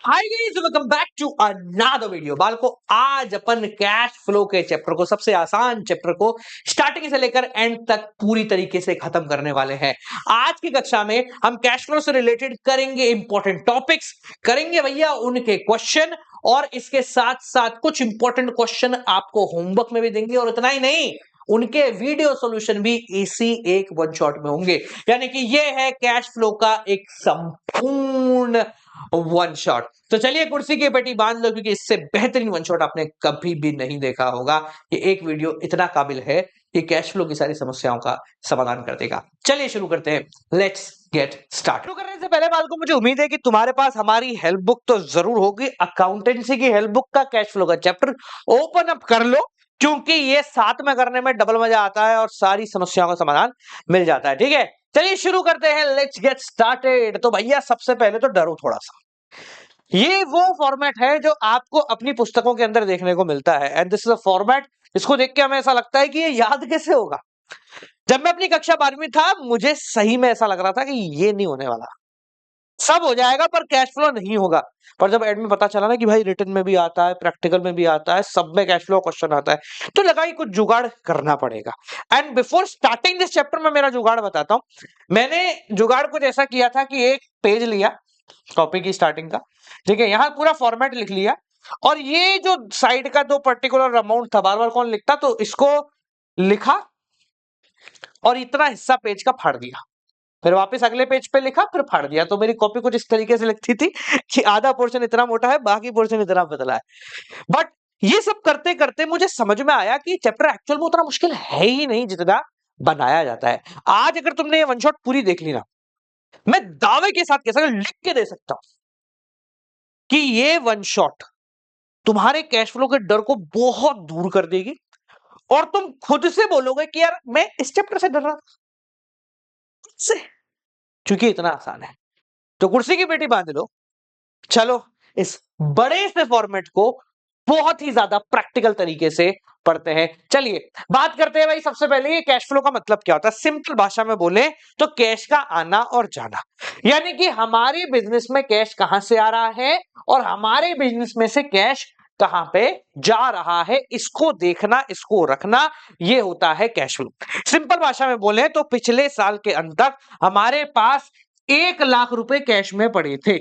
Hi guys, welcome back to another video. बालको, आज अपन कैश फ्लो के चैप्टर को, सबसे आसान चैप्टर को स्टार्टिंग से लेकर एंड तक पूरी तरीके से खत्म करने वाले हैं। आज की कक्षा में हम कैश फ्लो से रिलेटेड करेंगे इंपॉर्टेंट टॉपिक्स, करेंगे भैया उनके क्वेश्चन, और इसके साथ साथ कुछ इंपॉर्टेंट क्वेश्चन आपको होमवर्क में भी देंगे। और इतना ही नहीं, उनके वीडियो सॉल्यूशन भी इसी एक वन शॉट में होंगे। यानी कि ये है कैश फ्लो का एक संपूर्ण वन शॉट। तो चलिए कुर्सी की पेटी बांध लो, क्योंकि इससे बेहतरीन वन शॉट आपने कभी भी नहीं देखा होगा। ये एक वीडियो इतना काबिल है कि कैश फ्लो की सारी समस्याओं का समाधान कर देगा। चलिए शुरू करते हैं। Let's get start. शुरू करने से पहले बाल को मुझे उम्मीद है कि तुम्हारे पास हमारी हेल्प बुक तो जरूर होगी। अकाउंटेंसी की हेल्प बुक का कैश फ्लो का चैप्टर ओपन अप कर लो, क्योंकि ये साथ में करने में डबल मजा आता है और सारी समस्याओं का समाधान मिल जाता है। ठीक है, चलिए शुरू करते हैं। Let's get started. तो भैया सबसे पहले तो डरो थोड़ा सा। ये वो फॉर्मेट है जो आपको अपनी पुस्तकों के अंदर देखने को मिलता है, and this is a format. इसको देख के हमें ऐसा लगता है कि ये याद कैसे होगा। जब मैं अपनी कक्षा 12वीं था, मुझे सही में ऐसा लग रहा था कि ये नहीं होने वाला, सब हो जाएगा पर कैश फ्लो नहीं होगा। पर जब एड में पता चला ना कि भाई रिटन में भी आता है, प्रैक्टिकल में भी आता है, सब में कैश फ्लो क्वेश्चन आता है, तो लगा कि कुछ जुगाड़ करना पड़ेगा। And before starting this chapter में मेरा जुगाड़ बताता हूं। मैंने जुगाड़ कुछ ऐसा किया था कि एक पेज लिया टॉपिक की स्टार्टिंग का, ठीक है, यहां पूरा फॉर्मेट लिख लिया, और ये जो साइड का दो पर्टिकुलर अमाउंट था, बार बार कौन लिखता, तो इसको लिखा और इतना हिस्सा पेज का फाड़ दिया। फिर वापस अगले पेज पे लिखा, फिर फाड़ दिया। तो मेरी कॉपी कुछ इस तरीके से लिखती थी कि आधा पोर्शन इतना मोटा है, बाकी पोर्शन इतना पतला है। बट ये सब करते करते मुझे समझ में आया कि चैप्टर एक्चुअल में उतना मुश्किल है ही नहीं जितना बनाया जाता है। आज अगर तुमने ये वन शॉट पूरी देख ली ना, मैं दावे के साथ कह सकता हूं, लिख के दे सकता हूं कि ये वन शॉट तुम्हारे कैश फ्लो के डर को बहुत दूर कर देगी, और तुम खुद से बोलोगे कि यार मैं इस चैप्टर से डर रहा था, से क्योंकि इतना आसान है। तो कुर्सी की पेटी बांध लो, चलो इस बड़े से फॉर्मेट को बहुत ही ज्यादा प्रैक्टिकल तरीके से पढ़ते हैं। चलिए बात करते हैं भाई, सबसे पहले ये कैश फ्लो का मतलब क्या होता है। सिंपल भाषा में बोले तो कैश का आना और जाना, यानी कि हमारे बिजनेस में कैश कहां से आ रहा है और हमारे बिजनेस में से कैश कहां पे जा रहा है, इसको देखना, इसको रखना, ये होता है कैश फ्लो। सिंपल भाषा में बोले तो पिछले साल के अंत तक हमारे पास 1 लाख रुपए कैश में पड़े थे।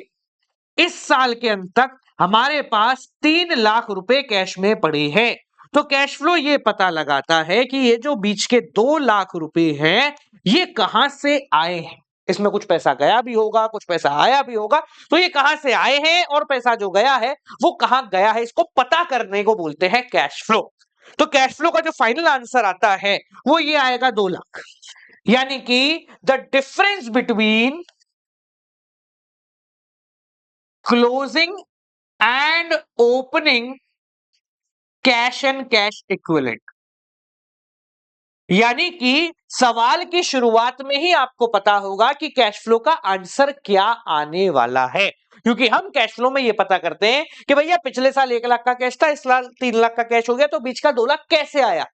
इस साल के अंत तक हमारे पास 3 लाख रुपए कैश में पड़े हैं। तो कैश फ्लो ये पता लगाता है कि ये जो बीच के 2 लाख रुपए हैं, ये कहां से आए हैं। इसमें कुछ पैसा गया भी होगा, कुछ पैसा आया भी होगा, तो ये कहां से आए हैं और पैसा जो गया है वो कहां गया है, इसको पता करने को बोलते हैं कैश फ्लो। तो कैश फ्लो का जो फाइनल आंसर आता है वो ये आएगा 2 लाख, यानी कि the difference between closing and opening cash and cash equivalent. यानी कि सवाल की शुरुआत में ही आपको पता होगा कि कैश फ्लो का आंसर क्या आने वाला है, क्योंकि हम कैश फ्लो में ये पता करते हैं कि भैया पिछले साल 1 लाख का कैश था, इस साल 3 लाख का कैश हो गया, तो बीच का 2 लाख कैसे आया।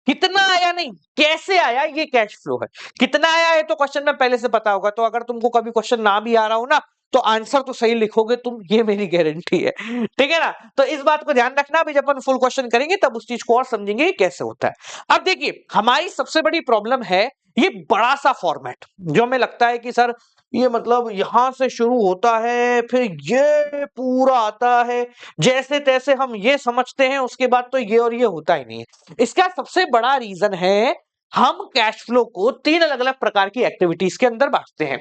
कितना आया नहीं, कैसे आया, ये कैश फ्लो है। कितना आया है तो क्वेश्चन में पहले से पता होगा, तो अगर तुमको कभी क्वेश्चन ना भी आ रहा हो ना, तो आंसर तो सही लिखोगे तुम, ये मेरी गारंटी है। ठीक है ना, तो इस बात को ध्यान रखना। अभी जब अपन फुल क्वेश्चन करेंगे तब उस चीज को और समझेंगे कैसे होता है। अब देखिए, हमारी सबसे बड़ी प्रॉब्लम है ये बड़ा सा फॉर्मेट, जो हमें लगता है कि सर ये मतलब यहां से शुरू होता है, फिर ये पूरा आता है, जैसे तैसे हम ये समझते हैं, उसके बाद तो ये और ये होता ही नहीं है। इसका सबसे बड़ा रीजन है, हम कैश फ्लो को 3 अलग अलग प्रकार की एक्टिविटीज के अंदर बांटते हैं,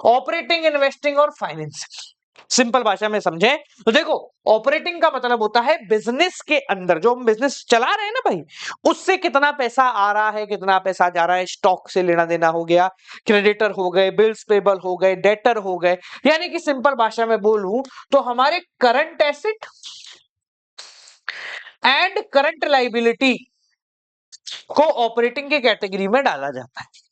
ऑपरेटिंग, इन्वेस्टिंग और फाइनेंसिंग। सिंपल भाषा में समझे तो देखो, ऑपरेटिंग का मतलब होता है बिजनेस के अंदर, जो हम बिजनेस चला रहे हैं ना भाई, उससे कितना पैसा आ रहा है, कितना पैसा जा रहा है। स्टॉक से लेना देना हो गया, क्रेडिटर हो गए, बिल्स पेबल हो गए, डेटर हो गए। यानी कि सिंपल भाषा में बोलूं तो हमारे current asset and current liability को ऑपरेटिंग की कैटेगरी में डाला जाता है।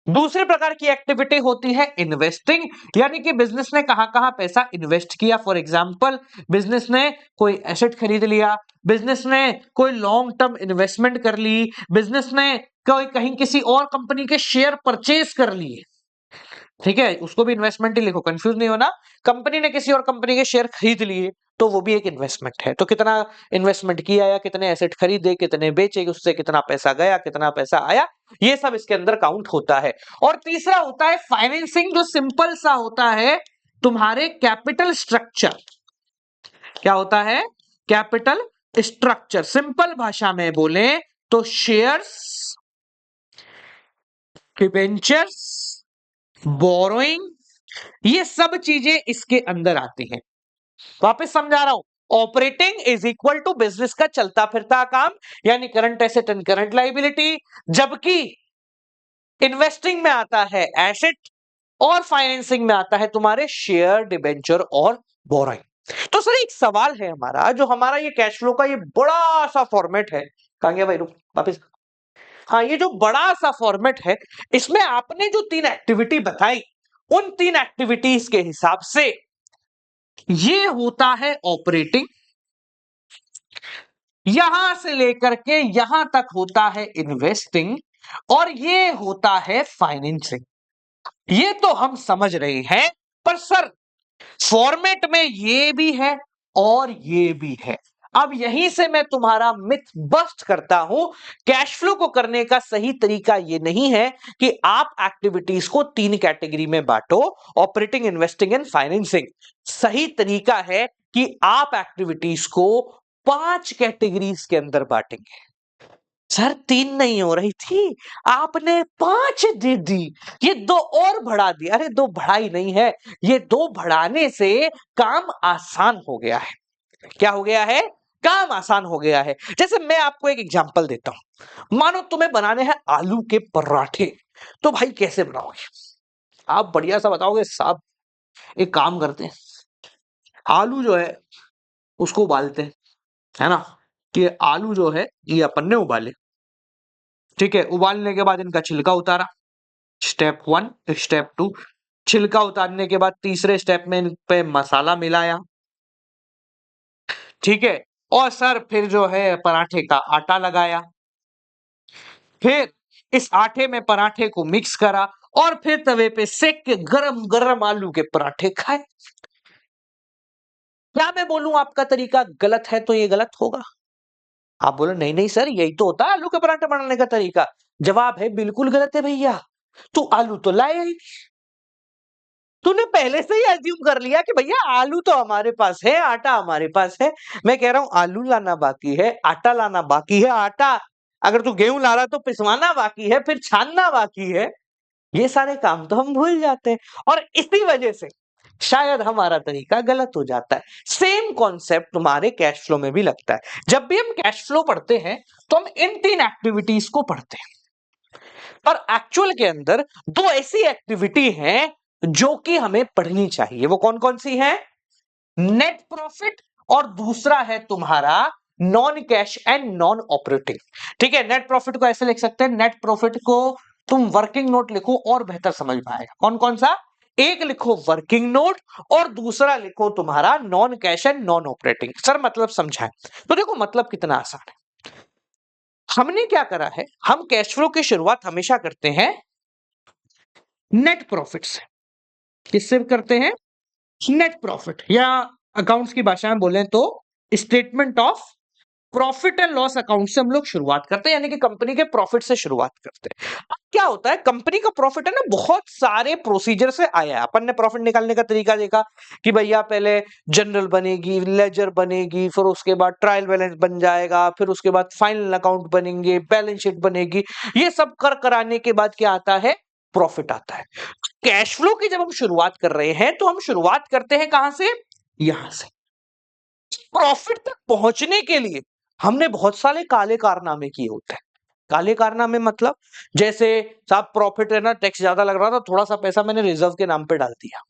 दूसरे प्रकार की एक्टिविटी होती है इन्वेस्टिंग, यानी कि बिजनेस ने कहां कहां पैसा इन्वेस्ट किया। फॉर एग्जांपल, बिजनेस ने कोई एसेट खरीद लिया, बिजनेस ने कोई लॉन्ग टर्म इन्वेस्टमेंट कर ली, बिजनेस ने कोई कहीं किसी और कंपनी के शेयर परचेज कर लिए। ठीक है, उसको भी इन्वेस्टमेंट ही लिखो, कंफ्यूज नहीं होना। कंपनी ने किसी और कंपनी के शेयर खरीद लिए तो वो भी एक इन्वेस्टमेंट है। तो कितना इन्वेस्टमेंट किया या कितने एसेट खरीदे, कितने बेचे, उससे कितना पैसा गया, कितना पैसा आया, ये सब इसके अंदर काउंट होता है। और तीसरा होता है फाइनेंसिंग, जो सिंपल सा होता है तुम्हारे कैपिटल स्ट्रक्चर। क्या होता है? Capital structure. सिंपल भाषा में बोले तो शेयर्स, डिबेंचर्स, बोरोइंग, ये सब चीजें इसके अंदर आती हैं। वापस समझा रहा हूं, operating is equal to business का चलता फिरता काम, यानी current asset and current liability, जबकि इन्वेस्टिंग में आता है एसेट और फाइनेंसिंग में आता है तुम्हारे शेयर, डिबेंचर और बोराइंग। तो सर एक सवाल है हमारा, जो हमारा ये कैश फ्लो का ये बड़ा सा फॉर्मेट है, कहां गया भाई, रुक वापस। हाँ, ये जो बड़ा सा फॉर्मेट है, इसमें आपने जो 3 एक्टिविटी बताई, उन 3 एक्टिविटीज के हिसाब से ये होता है ऑपरेटिंग, यहां से लेकर के यहां तक होता है इन्वेस्टिंग, और ये होता है फाइनेंसिंग। ये तो हम समझ रहे हैं, पर सर फॉर्मेट में ये भी है और ये भी है। अब यहीं से मैं तुम्हारा मिथ बस्ट करता हूं। कैश फ्लो को करने का सही तरीका ये नहीं है कि आप एक्टिविटीज को 3 कैटेगरी में बांटो, ऑपरेटिंग, इन्वेस्टिंग एंड फाइनेंसिंग। सही तरीका है कि आप एक्टिविटीज को 5 कैटेगरीज के अंदर बांटेंगे। सर 3 नहीं हो रही थी, आपने 5 दे दी, ये 2 और बढ़ा दी। अरे 2 बढ़ाई नहीं है, ये 2 बढ़ाने से काम आसान हो गया है। क्या हो गया है? काम आसान हो गया है। जैसे मैं आपको एक एग्जांपल देता हूं, मानो तुम्हें बनाने हैं आलू के पराठे, तो भाई कैसे बनाओगे? आप बढ़िया सा बताओगे साहब, एक काम करते हैं, आलू जो है उसको उबालते हैं, है ना? कि आलू जो है ये अपन ने उबाले, ठीक है, उबालने के बाद इनका छिलका उतारा, स्टेप 1। स्टेप 2, छिलका उतारने के बाद तीसरे स्टेप में इन पे मसाला मिलाया, ठीक है, और सर फिर जो है पराठे का आटा लगाया, फिर इस आटे में पराठे को मिक्स करा, और फिर तवे पे सेक के गरम गरम आलू के पराठे खाए। क्या मैं बोलूं आपका तरीका गलत है तो ये गलत होगा? आप बोलो नहीं नहीं सर, यही तो होता है आलू के पराठे बनाने का तरीका। जवाब है बिल्कुल गलत है भैया। तू आलू तो लाया ही, तूने पहले से ही अज्यूम कर लिया कि भैया आलू तो हमारे पास है, आटा हमारे पास है। मैं कह रहा हूं आलू लाना बाकी है, आटा लाना बाकी है। आटा अगर तू गेहूं ला रहा तो पिसवाना बाकी है, फिर छानना बाकी है। ये सारे काम तो हम भूल जाते हैं, और इसी वजह से शायद हमारा तरीका गलत हो जाता है। सेम कॉन्सेप्ट तुम्हारे कैश फ्लो में भी लगता है। जब भी हम कैश फ्लो पढ़ते हैं तो हम इन 3 एक्टिविटीज को पढ़ते हैं, पर एक्चुअल के अंदर 2 ऐसी एक्टिविटी हैं जो कि हमें पढ़नी चाहिए। वो कौन कौन सी है? नेट प्रॉफिट, और दूसरा है तुम्हारा non cash and non operating. ठीक है, नेट प्रॉफिट को ऐसे लिख सकते हैं, नेट प्रॉफिट को तुम वर्किंग नोट लिखो और बेहतर समझ में आएगा। कौन कौन सा? एक लिखो वर्किंग नोट और दूसरा लिखो तुम्हारा non cash and non operating. Sir मतलब समझाएं तो देखो, मतलब कितना आसान है। हमने क्या करा है, हम कैश फ्लो की शुरुआत हमेशा करते हैं नेट प्रॉफिट से। किससे करते हैं? नेट प्रॉफिट, या अकाउंट्स की भाषा में बोलें तो statement of profit and loss account से हम लोग शुरुआत करते हैं, यानी कि कंपनी के प्रॉफिट से शुरुआत करते हैं। अब क्या होता है, कंपनी का प्रॉफिट है ना, बहुत सारे प्रोसीजर से आया है। अपन ने प्रॉफिट निकालने का तरीका देखा कि भैया पहले जनरल बनेगी, लेजर बनेगी, फिर उसके बाद ट्रायल बैलेंस बन जाएगा, फिर उसके बाद फाइनल अकाउंट बनेंगे, बैलेंस शीट बनेगी। ये सब कर कराने के बाद क्या आता है? प्रॉफिट आता है। कैश फ्लो की जब हम शुरुआत कर रहे हैं तो हम शुरुआत करते हैं कहां से? यहां से। प्रॉफिट तक पहुंचने के लिए हमने बहुत सारे काले कारनामे किए होते हैं। काले कारनामे मतलब, जैसे साहब प्रॉफिट है ना, टैक्स ज्यादा लग रहा था, थोड़ा सा पैसा मैंने रिजर्व के नाम पे डाल दिया,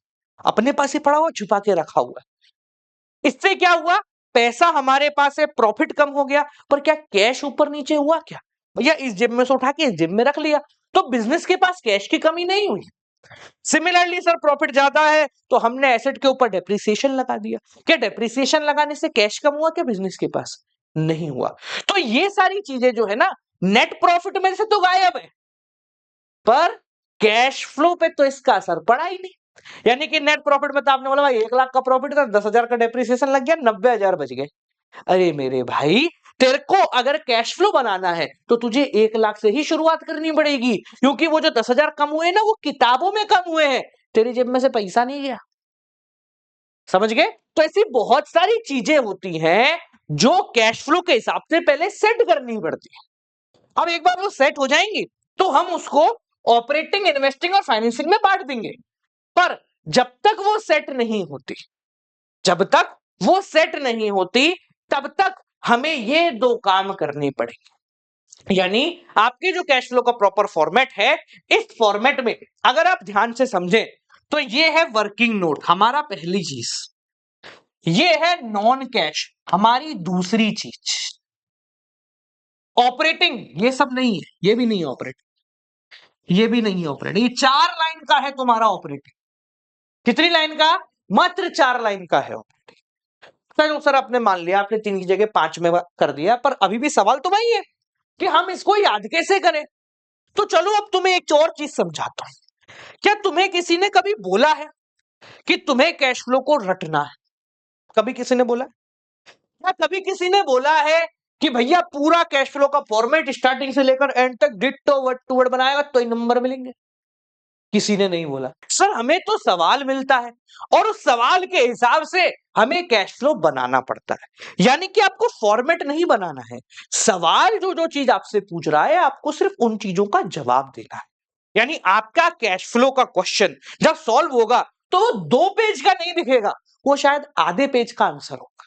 अपने पास ही पड़ा हुआ छुपा के रखा हुआ है। इससे क्या हुआ? पैसा हमारे पास है, प्रॉफिट कम हो गया, पर क्या कैश ऊपर नीचे हुआ क्या? भैया इस जेब में से उठा के इस जेब में रख लिया, तो बिजनेस के पास कैश की कमी नहीं हुई। सिमिलरली सर प्रॉफिट ज्यादा है तो हमने एसेट के ऊपर डेप्रिसिएशन लगा दिया। क्या डेप्रिसिएशन लगाने से कैश कम हुआ क्या बिजनेस के पास? नहीं हुआ। तो ये सारी चीजें जो है ना, नेट प्रॉफिट में से तो गायब है, पर कैश फ्लो पे तो इसका असर पड़ा ही नहीं। यानी कि नेट प्रॉफिट में तो आपने बोला भाई 1 लाख का प्रॉफिट था, 10,000 का डेप्रिसिएशन लग गया, 90,000 बच गए। अरे मेरे भाई, तेरे को अगर कैश फ्लो बनाना है तो तुझे 1 लाख से ही शुरुआत करनी पड़ेगी, क्योंकि वो जो 10,000 कम हुए ना वो किताबों में कम हुए हैं, तेरी जेब में से पैसा नहीं गया। समझ गए? तो ऐसी बहुत सारी चीजें होती हैं जो कैश फ्लो के हिसाब से पहले सेट करनी पड़ती है। अब एक बार वो सेट हो जाएंगी तो हम उसको ऑपरेटिंग, इन्वेस्टिंग और फाइनेंसिंग में बांट देंगे। पर जब तक वो सेट नहीं होती, जब तक वो सेट नहीं होती, तब तक हमें ये 2 काम करने पड़ेंगे। यानी आपके जो कैश फ्लो का प्रॉपर फॉर्मेट है, इस फॉर्मेट में अगर आप ध्यान से समझें तो ये है वर्किंग नोट, हमारा पहली चीज। ये है नॉन कैश, हमारी दूसरी चीज। ऑपरेटिंग ये सब नहीं है, ये भी नहीं है ऑपरेटिंग, ये भी नहीं है ऑपरेटिंग। ये 4 लाइन का है तुम्हारा ऑपरेटिंग। कितनी लाइन का? मात्र 4 लाइन का है ऑपरेटिंग। चलो सर, आपने मान लिया, आपने 3 की जगह 5 में कर दिया, पर अभी भी सवाल तो वही है कि हम इसको याद कैसे करें। तो चलो अब तुम्हें एक और चीज समझाता हूं। क्या तुम्हें किसी ने कभी बोला है कि तुम्हें कैश फ्लो को रटना है? कभी किसी ने बोला? क्या कभी किसी ने बोला है कि भैया पूरा कैश फ्लो का फॉर्मेट स्टार्टिंग से लेकर एंड तक डिट्टो वर्ड टू वर्ड बनाएगा तो ही नंबर मिलेंगे? किसी ने नहीं बोला। सर, हमें तो सवाल मिलता है और उस सवाल के हिसाब से हमें कैश फ्लो बनाना पड़ता है। यानी कि आपको फॉर्मेट नहीं बनाना है, सवाल जो जो चीज आपसे पूछ रहा है आपको सिर्फ उन चीजों का जवाब देना है। यानी आपका कैश फ्लो का क्वेश्चन जब सॉल्व होगा तो वो 2 पेज का नहीं दिखेगा, वो शायद आधे पेज का आंसर होगा।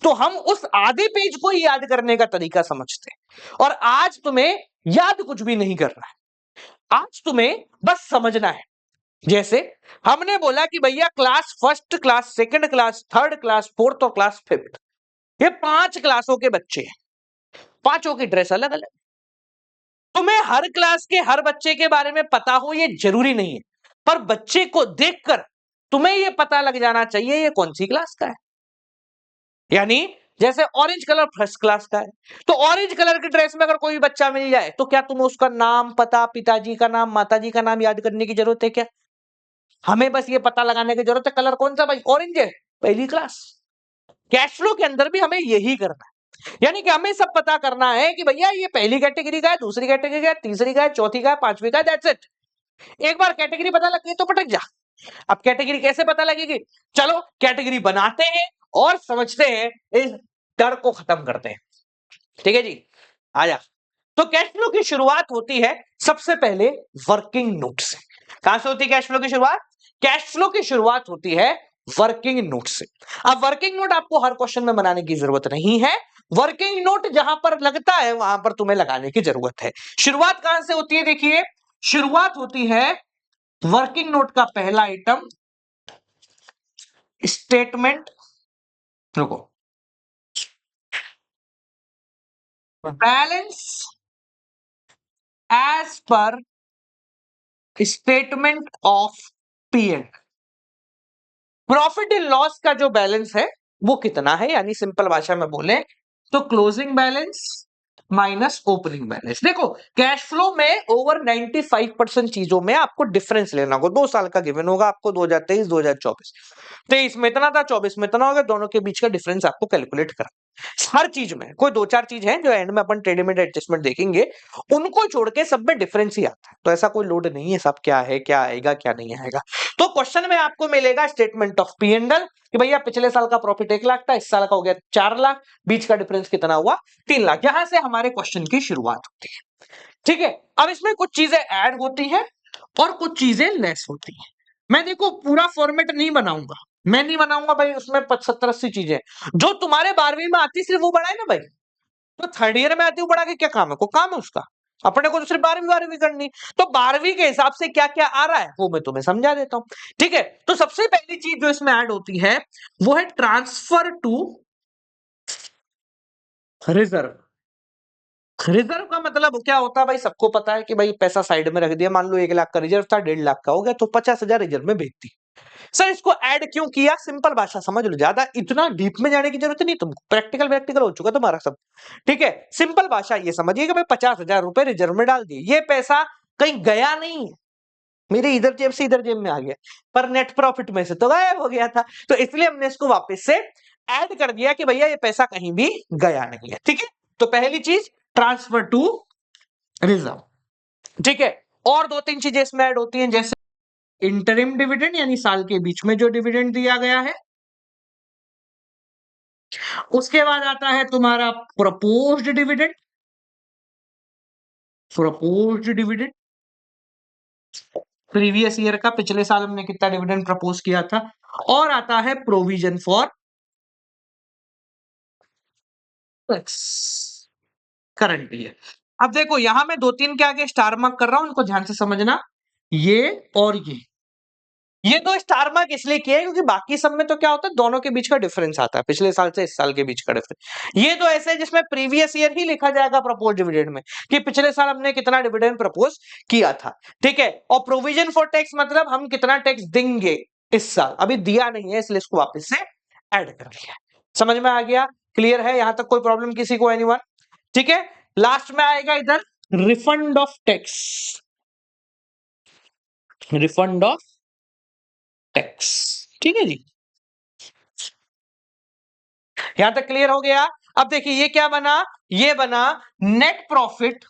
तो हम उस आधे पेज को ही याद करने का तरीका समझते हैं। और आज तुम्हें याद कुछ भी नहीं करना है, आज तुम्हें बस समझना है। जैसे हमने बोला कि भैया class first, class second, class third, class fourth और क्लास फिफ्थ, ये 5 क्लासों के बच्चे हैं, पांचों की ड्रेस अलग अलग। तुम्हें हर क्लास के हर बच्चे के बारे में पता हो ये जरूरी नहीं है, पर बच्चे को देखकर तुम्हें ये पता लग जाना चाहिए ये कौन सी क्लास का है। यानी जैसे ऑरेंज कलर फर्स्ट क्लास का है, तो ऑरेंज कलर की ड्रेस में अगर कोई बच्चा मिल जाए तो क्या तुम्हें उसका नाम, पता, पिताजी का नाम, माताजी का नाम याद करने की जरूरत है क्या? हमें बस ये पता लगाने की जरूरत है कलर कौन सा, भाई ऑरेंज है, पहली क्लास। कैश फ्लो के अंदर भी हमें यही करना है। यानी कि हमें सब पता करना है कि भैया ये पहली कैटेगरी का है, दूसरी कैटेगरी का है, तीसरी का है, चौथी का है, पांचवी का है, दैट्स इट। एक बार कैटेगरी पता लग गई तो पटक जा। अब कैटेगरी कैसे पता लगेगी? चलो कैटेगरी बनाते हैं और समझते हैं, इस डर को खत्म करते हैं। ठीक है जी, आजा। तो कैश फ्लो की शुरुआत होती है सबसे पहले वर्किंग नोट से। कहां से होती है कैश फ्लो की शुरुआत? कैश फ्लो की शुरुआत होती है वर्किंग नोट से। अब वर्किंग नोट आपको हर क्वेश्चन में बनाने की जरूरत नहीं है, वर्किंग नोट जहां पर लगता है वहां पर तुम्हें लगाने की जरूरत है। शुरुआत कहां से होती है? देखिए, शुरुआत होती है वर्किंग नोट का पहला आइटम स्टेटमेंट, रुको, balance as per statement of P and. Profit and loss का जो बैलेंस है वो कितना है, यानी सिंपल भाषा में बोले तो closing balance minus opening balance. देखो कैश फ्लो में ओवर 95% चीजों में आपको डिफरेंस लेना होगा। 2 साल का गिवन होगा आपको, 2023 2024, 23 में इतना था, 24 में इतना होगा, दोनों के बीच का डिफरेंस आपको कैलकुलेट करना। हर चीज में कोई 2-4 चीज है जो एंड में अपन ट्रेडिमेंट एडजस्टमेंट देखेंगे, उनको छोड़ के सब में डिफरेंस ही आता है। तो ऐसा कोई लोड नहीं है, सब क्या है, क्या आएगा क्या नहीं आएगा। तो क्वेश्चन में आपको मिलेगा statement of P and L कि भैया पिछले साल का प्रॉफिट 1 लाख था, इस साल का हो गया 4 लाख, बीच का डिफरेंस कितना हुआ? 3 लाख। यहां से हमारे क्वेश्चन की शुरुआत होती है। ठीक है, अब इसमें कुछ चीजें ऐड होती हैं और कुछ चीजें लेस होती हैं। मैं देखो पूरा फॉर्मेट नहीं बनाऊंगा, मैं नहीं बनाऊंगा भाई, उसमें 70-80 चीजें जो तुम्हारे 12वीं में आती सिर्फ वो बढ़ाए ना भाई, तो थर्ड ईयर में आती हूँ बढ़ा के क्या काम है? कोई काम है उसका? अपने को तो सिर्फ 12वीं करनी। तो 12वीं के हिसाब से क्या क्या आ रहा है वो मैं तुम्हें समझा देता हूं। ठीक है, तो सबसे पहली चीज जो इसमें ऐड होती है वो है ट्रांसफर टू रिजर्व। रिजर्व का मतलब क्या होता है भाई? सबको पता है कि भाई पैसा साइड में रख दिया, मान लो 1 लाख का रिजर्व था, 1.5 लाख का हो गया तो 50,000 रिजर्व में भेज दी। सर इसको ऐड क्यों किया? सिंपल भाषा समझ लो, ज्यादा इतना डीप में जाने की जरूरत नहीं तुमको, प्रैक्टिकल हो चुका तुम्हारा सब। ठीक है, सिंपल भाषा ये समझिए कि भाई 50,000 रुपए रिजर्व में डाल दिए, ये पैसा कहीं गया नहीं है, मेरे इधर जेब से इधर जेब में आ गया, पर नेट प्रॉफिट में से तो गायब हो गया था। तो इसलिए हमने इसको वापस से ऐड कर दिया कि भैया ये पैसा कहीं भी गया नहीं है। ठीक है, तो पहली चीज ट्रांसफर टू रिजर्व। ठीक है, और दो तीन चीजें इसमें ऐड होती हैं, जैसे इंटरिम डिविडेंड यानी साल के बीच में जो डिविडेंड दिया गया है। उसके बाद आता है तुम्हारा proposed dividend, proposed dividend previous year का, पिछले साल हमने कितना डिविडेंड प्रपोज किया था। और आता है provision for tax current year. अब देखो यहां मैं दो तीन के आगे स्टार मार्क कर रहा हूं, इनको ध्यान से समझना, ये और ये तो स्टार मार्क इसलिए किया है क्योंकि बाकी सब में तो क्या होता है, दोनों के बीच का डिफरेंस आता है, पिछले साल से इस साल के बीच का डिफरेंस। ये तो ऐसे है जिसमें प्रीवियस ईयर ही लिखा जाएगा प्रपोज डिविडेंड में, कि पिछले साल हमने कितना डिविडेंड प्रपोज किया था। ठीक है, और प्रोविजन फॉर टैक्स मतलब हम कितना टैक्स देंगे इस साल, अभी दिया नहीं है इसलिए इसको वापस से ऐड कर लिया। समझ में आ गया? क्लियर है यहां तक? कोई प्रॉब्लम किसी को? एनीवन? ठीक है, लास्ट में आएगा इधर refund of tax, refund of tax. ठीक है जी, यहां तक क्लियर हो गया? अब देखिए ये क्या बना, ये बना नेट प्रॉफिट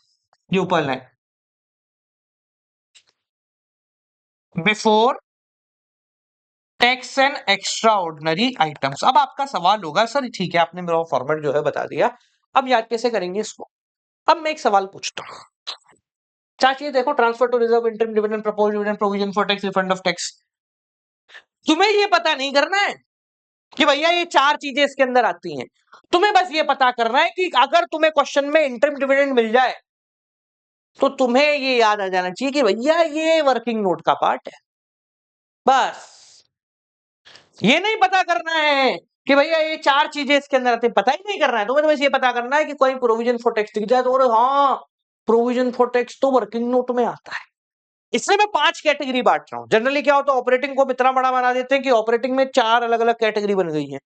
यूपल line before tax and extraordinary items. अब आपका सवाल होगा सर ठीक है आपने मेरा फॉर्मेट जो है बता दिया, अब याद कैसे करेंगे इसको? अब मैं एक सवाल पूछता हूं, चाचिए देखो transfer to reserve, interim dividend, proposed dividend, provision for tax, refund of tax. तुम्हें ये पता नहीं करना है कि भैया ये चार चीजें इसके अंदर आती हैं, तुम्हें बस ये पता करना है कि अगर तुम्हें क्वेश्चन में इंटरिम डिविडेंड मिल जाए तो तुम्हें ये याद आ जाना चाहिए कि भैया ये वर्किंग नोट का पार्ट है। बस ये नहीं पता करना है कि भैया ये चार चीजें इसके अंदर आती, पता ही नहीं करना है तुम्हें, तो बस ये पता करना है कि कोई प्रोविजन फॉर टैक्स दिख जाए तो हाँ प्रोविजन फॉर टैक्स तो वर्किंग नोट में आता है। इसलिए मैं पांच कैटेगरी बांट रहा हूं। जनरली क्या होता है ऑपरेटिंग को इतना बड़ा बना देते हैं कि ऑपरेटिंग में चार अलग अलग कैटेगरी बन गई है,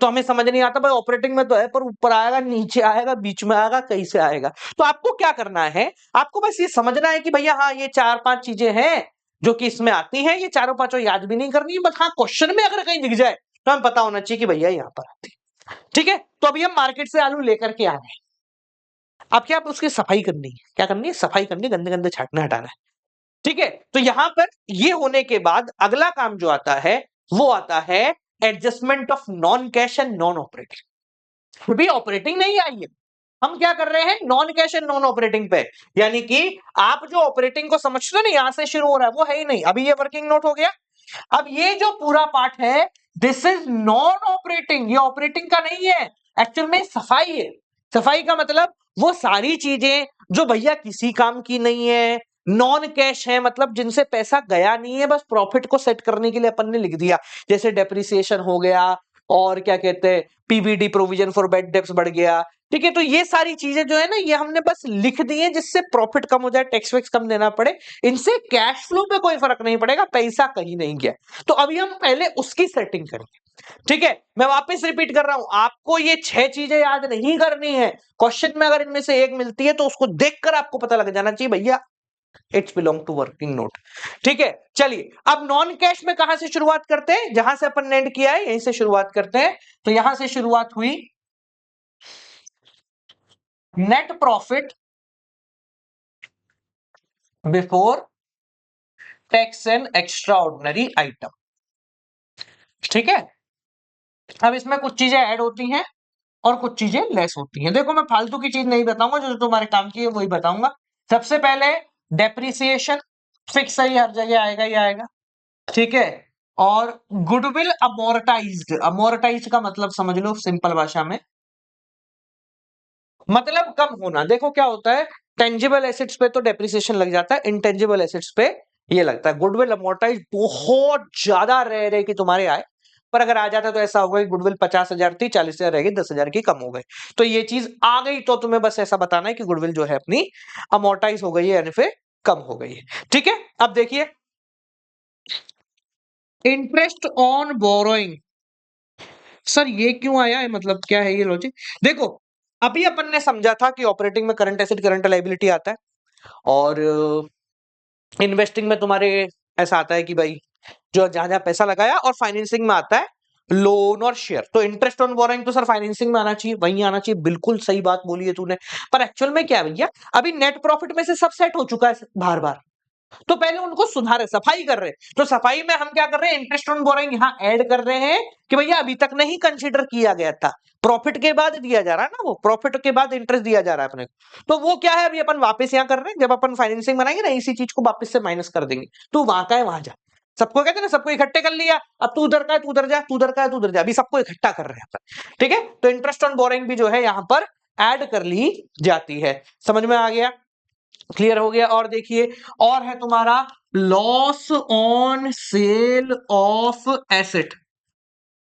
तो हमें समझ नहीं आता भाई ऑपरेटिंग में तो है पर ऊपर आएगा, नीचे आएगा, बीच में आएगा, कैसे आएगा। तो आपको क्या करना है, आपको बस ये समझना है कि भैया हाँ ये चार पांच चीजें हैं जो कि इसमें आती हैं, ये चारों पांचों याद भी नहीं करनी है, बस हाँ क्वेश्चन में अगर कहीं दिख जाए तो हमें पता होना चाहिए कि भैया यहाँ पर आती है। ठीक है, तो अभी हम मार्केट से आलू लेकर के आ गए, अब क्या आप उसकी सफाई करनी है, क्या करनी है, सफाई करनी है, गंदे गंदे छाटना हटाना है। ठीक है, तो यहां पर ये होने के बाद अगला काम जो आता है वो आता है adjustment of non cash and non operating. भी ऑपरेटिंग नहीं आई है, हम क्या कर रहे हैं non cash and non operating पे, यानी कि आप जो ऑपरेटिंग को समझते हो ना यहां से शुरू हो रहा है वो है ही नहीं, अभी ये वर्किंग नोट हो गया। अब ये जो पूरा पार्ट है दिस इज नॉन ऑपरेटिंग, ये ऑपरेटिंग का नहीं है, एक्चुअल में सफाई है। सफाई का मतलब वो सारी चीजें जो भैया किसी काम की नहीं है, नॉन कैश है, मतलब जिनसे पैसा गया नहीं है, बस प्रॉफिट को सेट करने के लिए अपन ने लिख दिया, जैसे डेप्रिसिएशन हो गया और क्या कहते हैं PBD provision for bad debts बढ़ गया। ठीक है, तो ये सारी चीजें जो है ना ये हमने बस लिख दी है जिससे प्रॉफिट कम हो जाए, टैक्स वैक्स कम देना पड़े, इनसे कैश फ्लो पे कोई फर्क नहीं पड़ेगा, पैसा कहीं नहीं गया। तो अभी हम पहले उसकी सेटिंग करेंगे। ठीक है, मैं वापस रिपीट कर रहा हूं, आपको ये छह चीजें याद नहीं करनी है, क्वेश्चन में अगर इनमें से एक मिलती है तो उसको देखकर आपको पता लग जाना चाहिए भैया it's belong to working note. ठीक है, चलिए अब नॉन कैश में कहां से शुरुआत करते हैं, जहां से अपन ने एंड किया है यहीं से शुरुआत करते हैं। तो यहां से शुरुआत हुई net profit before tax and extra ordinary item. ठीक है, अब इसमें कुछ चीजें ऐड होती हैं और कुछ चीजें लेस होती हैं। देखो मैं फालतू की चीज नहीं बताऊंगा, जो तुम्हारे काम की है वही बताऊंगा। सबसे पहले डेप्रिसिएशन फिक्स है, हर जगह आएगा ही आएगा। ठीक है, और गुडविल अमोर्टाइज्ड, अमोर्टाइज का मतलब समझ लो सिंपल भाषा में मतलब कम होना। देखो क्या होता है टेंजिबल एसेट्स पे तो डेप्रिसिएशन लग जाता है, इंटेंजिबल एसेट्स पे ये लगता है। गुडविल अमोर्टाइज बहुत ज्यादा रह रहे कि तुम्हारे आए, पर अगर आ जाता तो ऐसा होगा कि गुडविल 50,000 थी, 40,000 रहेगी, 10,000 की कम हो गई, तो ये चीज आ गई तो तुम्हें बस ऐसा बताना है कि गुडविल जो है अपनी अमोर्टाइज हो गई है यानी फिर कम हो गई है। ठीक है, अब देखिए इंटरेस्ट ऑन बोरोइंग, सर ये क्यों आया है, मतलब क्या है ये लॉजिक? देखो अभी अपन ने समझा था कि ऑपरेटिंग में करंट एसेट करंट लायबिलिटी आता है, और इन्वेस्टिंग में तुम्हारे ऐसा आता है कि भाई जो जहां जहां पैसा लगाया, और फाइनेंसिंग में आता है लोन और शेयर। तो इंटरेस्ट ऑन बोरोइंग तो सर फाइनेंसिंग में आना चाहिए, वहीं आना चाहिए, बिल्कुल सही बात बोली है तूने। पर एक्चुअल में क्या है भैया, अभी नेट प्रॉफिट में से सब सेट हो चुका है बार बार, तो पहले उनको सुधारे, सफाई कर रहे हैं। तो सफाई में हम क्या कर रहे हैं, इंटरेस्ट ऑन बोरोइंग यहां ऐड कर रहे हैं कि भैया अभी तक नहीं कंसीडर किया गया था, प्रॉफिट के बाद दिया जा रहा है ना, वो प्रॉफिट के बाद इंटरेस्ट दिया जा रहा है अपने को। तो वो क्या है, अभी अपन वापस यहां कर रहे हैं, जब अपन फाइनेंसिंग बनाएंगे ना इसी चीज को वापस से माइनस कर देंगे। तो वहां का है वहां जा, सबको कहते हैं ना, सबको इकट्ठे कर लिया, अब तू उधर का है तू उधर जा, तू उधर का है तू उधर जा, अभी सबको इकट्ठा कर रहे हैं अपन। ठीक है, तो इंटरेस्ट ऑन बोरोइंग भी जो है यहां पर ऐड कर ली जाती है। समझ में आ गया, क्लियर हो गया। और देखिए, और है तुम्हारा loss on sale of asset.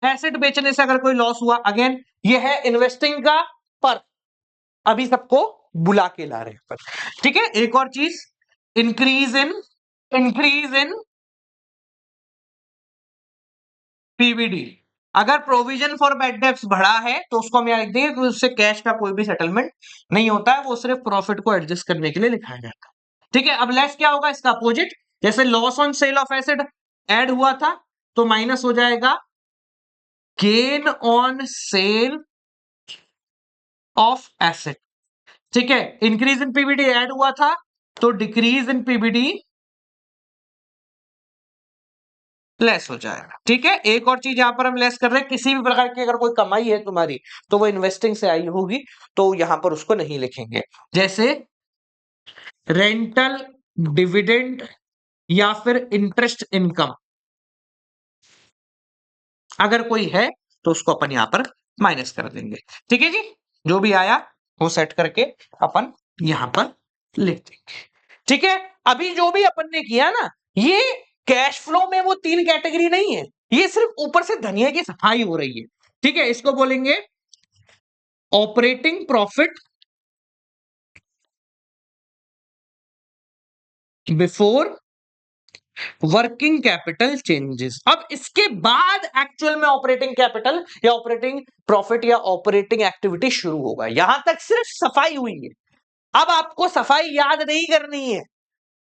Asset बेचने से अगर कोई लॉस हुआ, अगेन ये है इन्वेस्टिंग का, पर अभी सबको बुला के ला रहे हैं पर। ठीक है, एक और चीज, इंक्रीज इन पीबीडी। अगर प्रोविजन फॉर बैड डेब्ट्स बढ़ा है तो उसको हम यहां लिख देंगे कि उससे कैश का कोई भी सेटलमेंट नहीं होता है, वो सिर्फ प्रॉफिट को एडजस्ट करने के लिए लिखा जाता है। ठीक है, अब लेस क्या होगा, इसका अपोजिट, जैसे loss on sale of asset add हुआ था तो माइनस हो जाएगा gain on sale of asset. ठीक है, इंक्रीज इन पीबीडी ऐड हुआ था तो डिक्रीज इन पीबीडी लेस हो जाएगा। ठीक है, एक और चीज यहां पर हम लेस कर रहे हैं, किसी भी प्रकार की अगर कोई कमाई है तुम्हारी तो वो इन्वेस्टिंग से आई होगी, तो यहां पर उसको नहीं लिखेंगे। जैसे रेंटल डिविडेंड या फिर इंटरेस्ट इनकम अगर कोई है तो उसको अपन यहां पर माइनस कर देंगे। ठीक है जी, जो भी आया वो सेट करके अपन यहां पर लिख देंगे। ठीक है, अभी जो भी अपन ने किया ना, ये कैश फ्लो में वो तीन कैटेगरी नहीं है, ये सिर्फ ऊपर से धनिया की सफाई हो रही है। ठीक है, इसको बोलेंगे operating profit before working capital changes. अब इसके बाद एक्चुअल में ऑपरेटिंग कैपिटल या ऑपरेटिंग प्रॉफिट या ऑपरेटिंग एक्टिविटी शुरू होगा, यहां तक सिर्फ सफाई हुई है। अब आपको सफाई याद नहीं करनी है,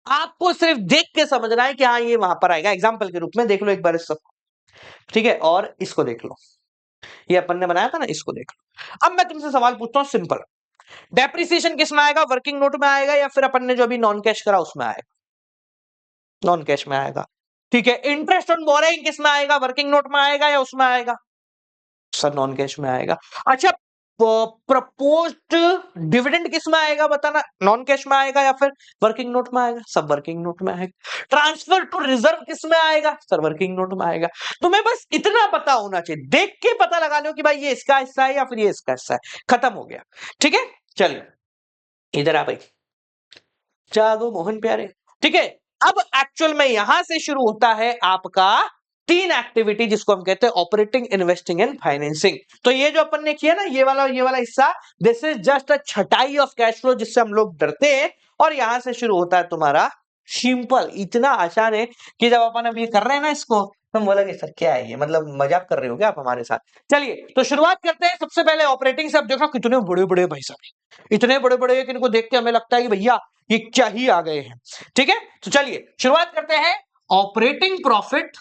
आपको सिर्फ देख के समझना है कि हाँ ये वहां पर आएगा। एग्जाम्पल के रूप में देख लो एक बार इस सब, ठीक है, और इसको देख लो, ये अपन ने बनाया था ना, इसको देख लो। अब मैं तुमसे सवाल पूछता हूं सिंपल, डेप्रिसिएशन किस में आएगा, वर्किंग नोट में आएगा या फिर अपन ने जो अभी नॉन कैश करा उसमें आएगा? नॉन कैश में आएगा। ठीक है, इंटरेस्ट ऑन बोरोइंग किस में आएगा, वर्किंग नोट में आएगा या उसमें आएगा? सर नॉन कैश में आएगा। अच्छा, प्रपोज्ड डिविडेंड किस में आएगा बताना, नॉन कैश में आएगा या फिर वर्किंग नोट में आएगा? सब वर्किंग नोट में आएगा। ट्रांसफर टू रिजर्व किस में आएगा? सर वर्किंग नोट में आएगा। तुम्हें बस इतना पता होना चाहिए, देख के पता लगा लो कि भाई ये इसका हिस्सा है या फिर ये इसका हिस्सा है, खत्म हो गया। ठीक है, चलिए इधर आ भाई, जागो मोहन प्यारे। ठीक है, अब एक्चुअल में यहां से शुरू होता है आपका तीन एक्टिविटी जिसको हम कहते हैं ऑपरेटिंग, इन्वेस्टिंग एंड फाइनेंसिंग। तो ये जो अपन ने किया ना, ये वाला हिस्सा, दिस इज जस्ट अ छटाई ऑफ कैश फ्लो जिससे हम लोग डरते हैं, और यहां से शुरू होता है तुम्हारा सिंपल। इतना आसान है कि जब अपन अभी कर रहे हैं ना इसको, तो हम बोलेंगे सर क्या है ये, मतलब मजाक कर रहे हो क्या आप हमारे साथ? चलिए तो शुरुआत करते हैं सबसे पहले ऑपरेटिंग से। अब देखो कितने बड़े बड़े भाई साहब, इतने बड़े बड़े कि इनको देख के हमें लगता है कि भैया ये क्या ही आ गए हैं। ठीक है, तो चलिए शुरुआत करते हैं। Operating profit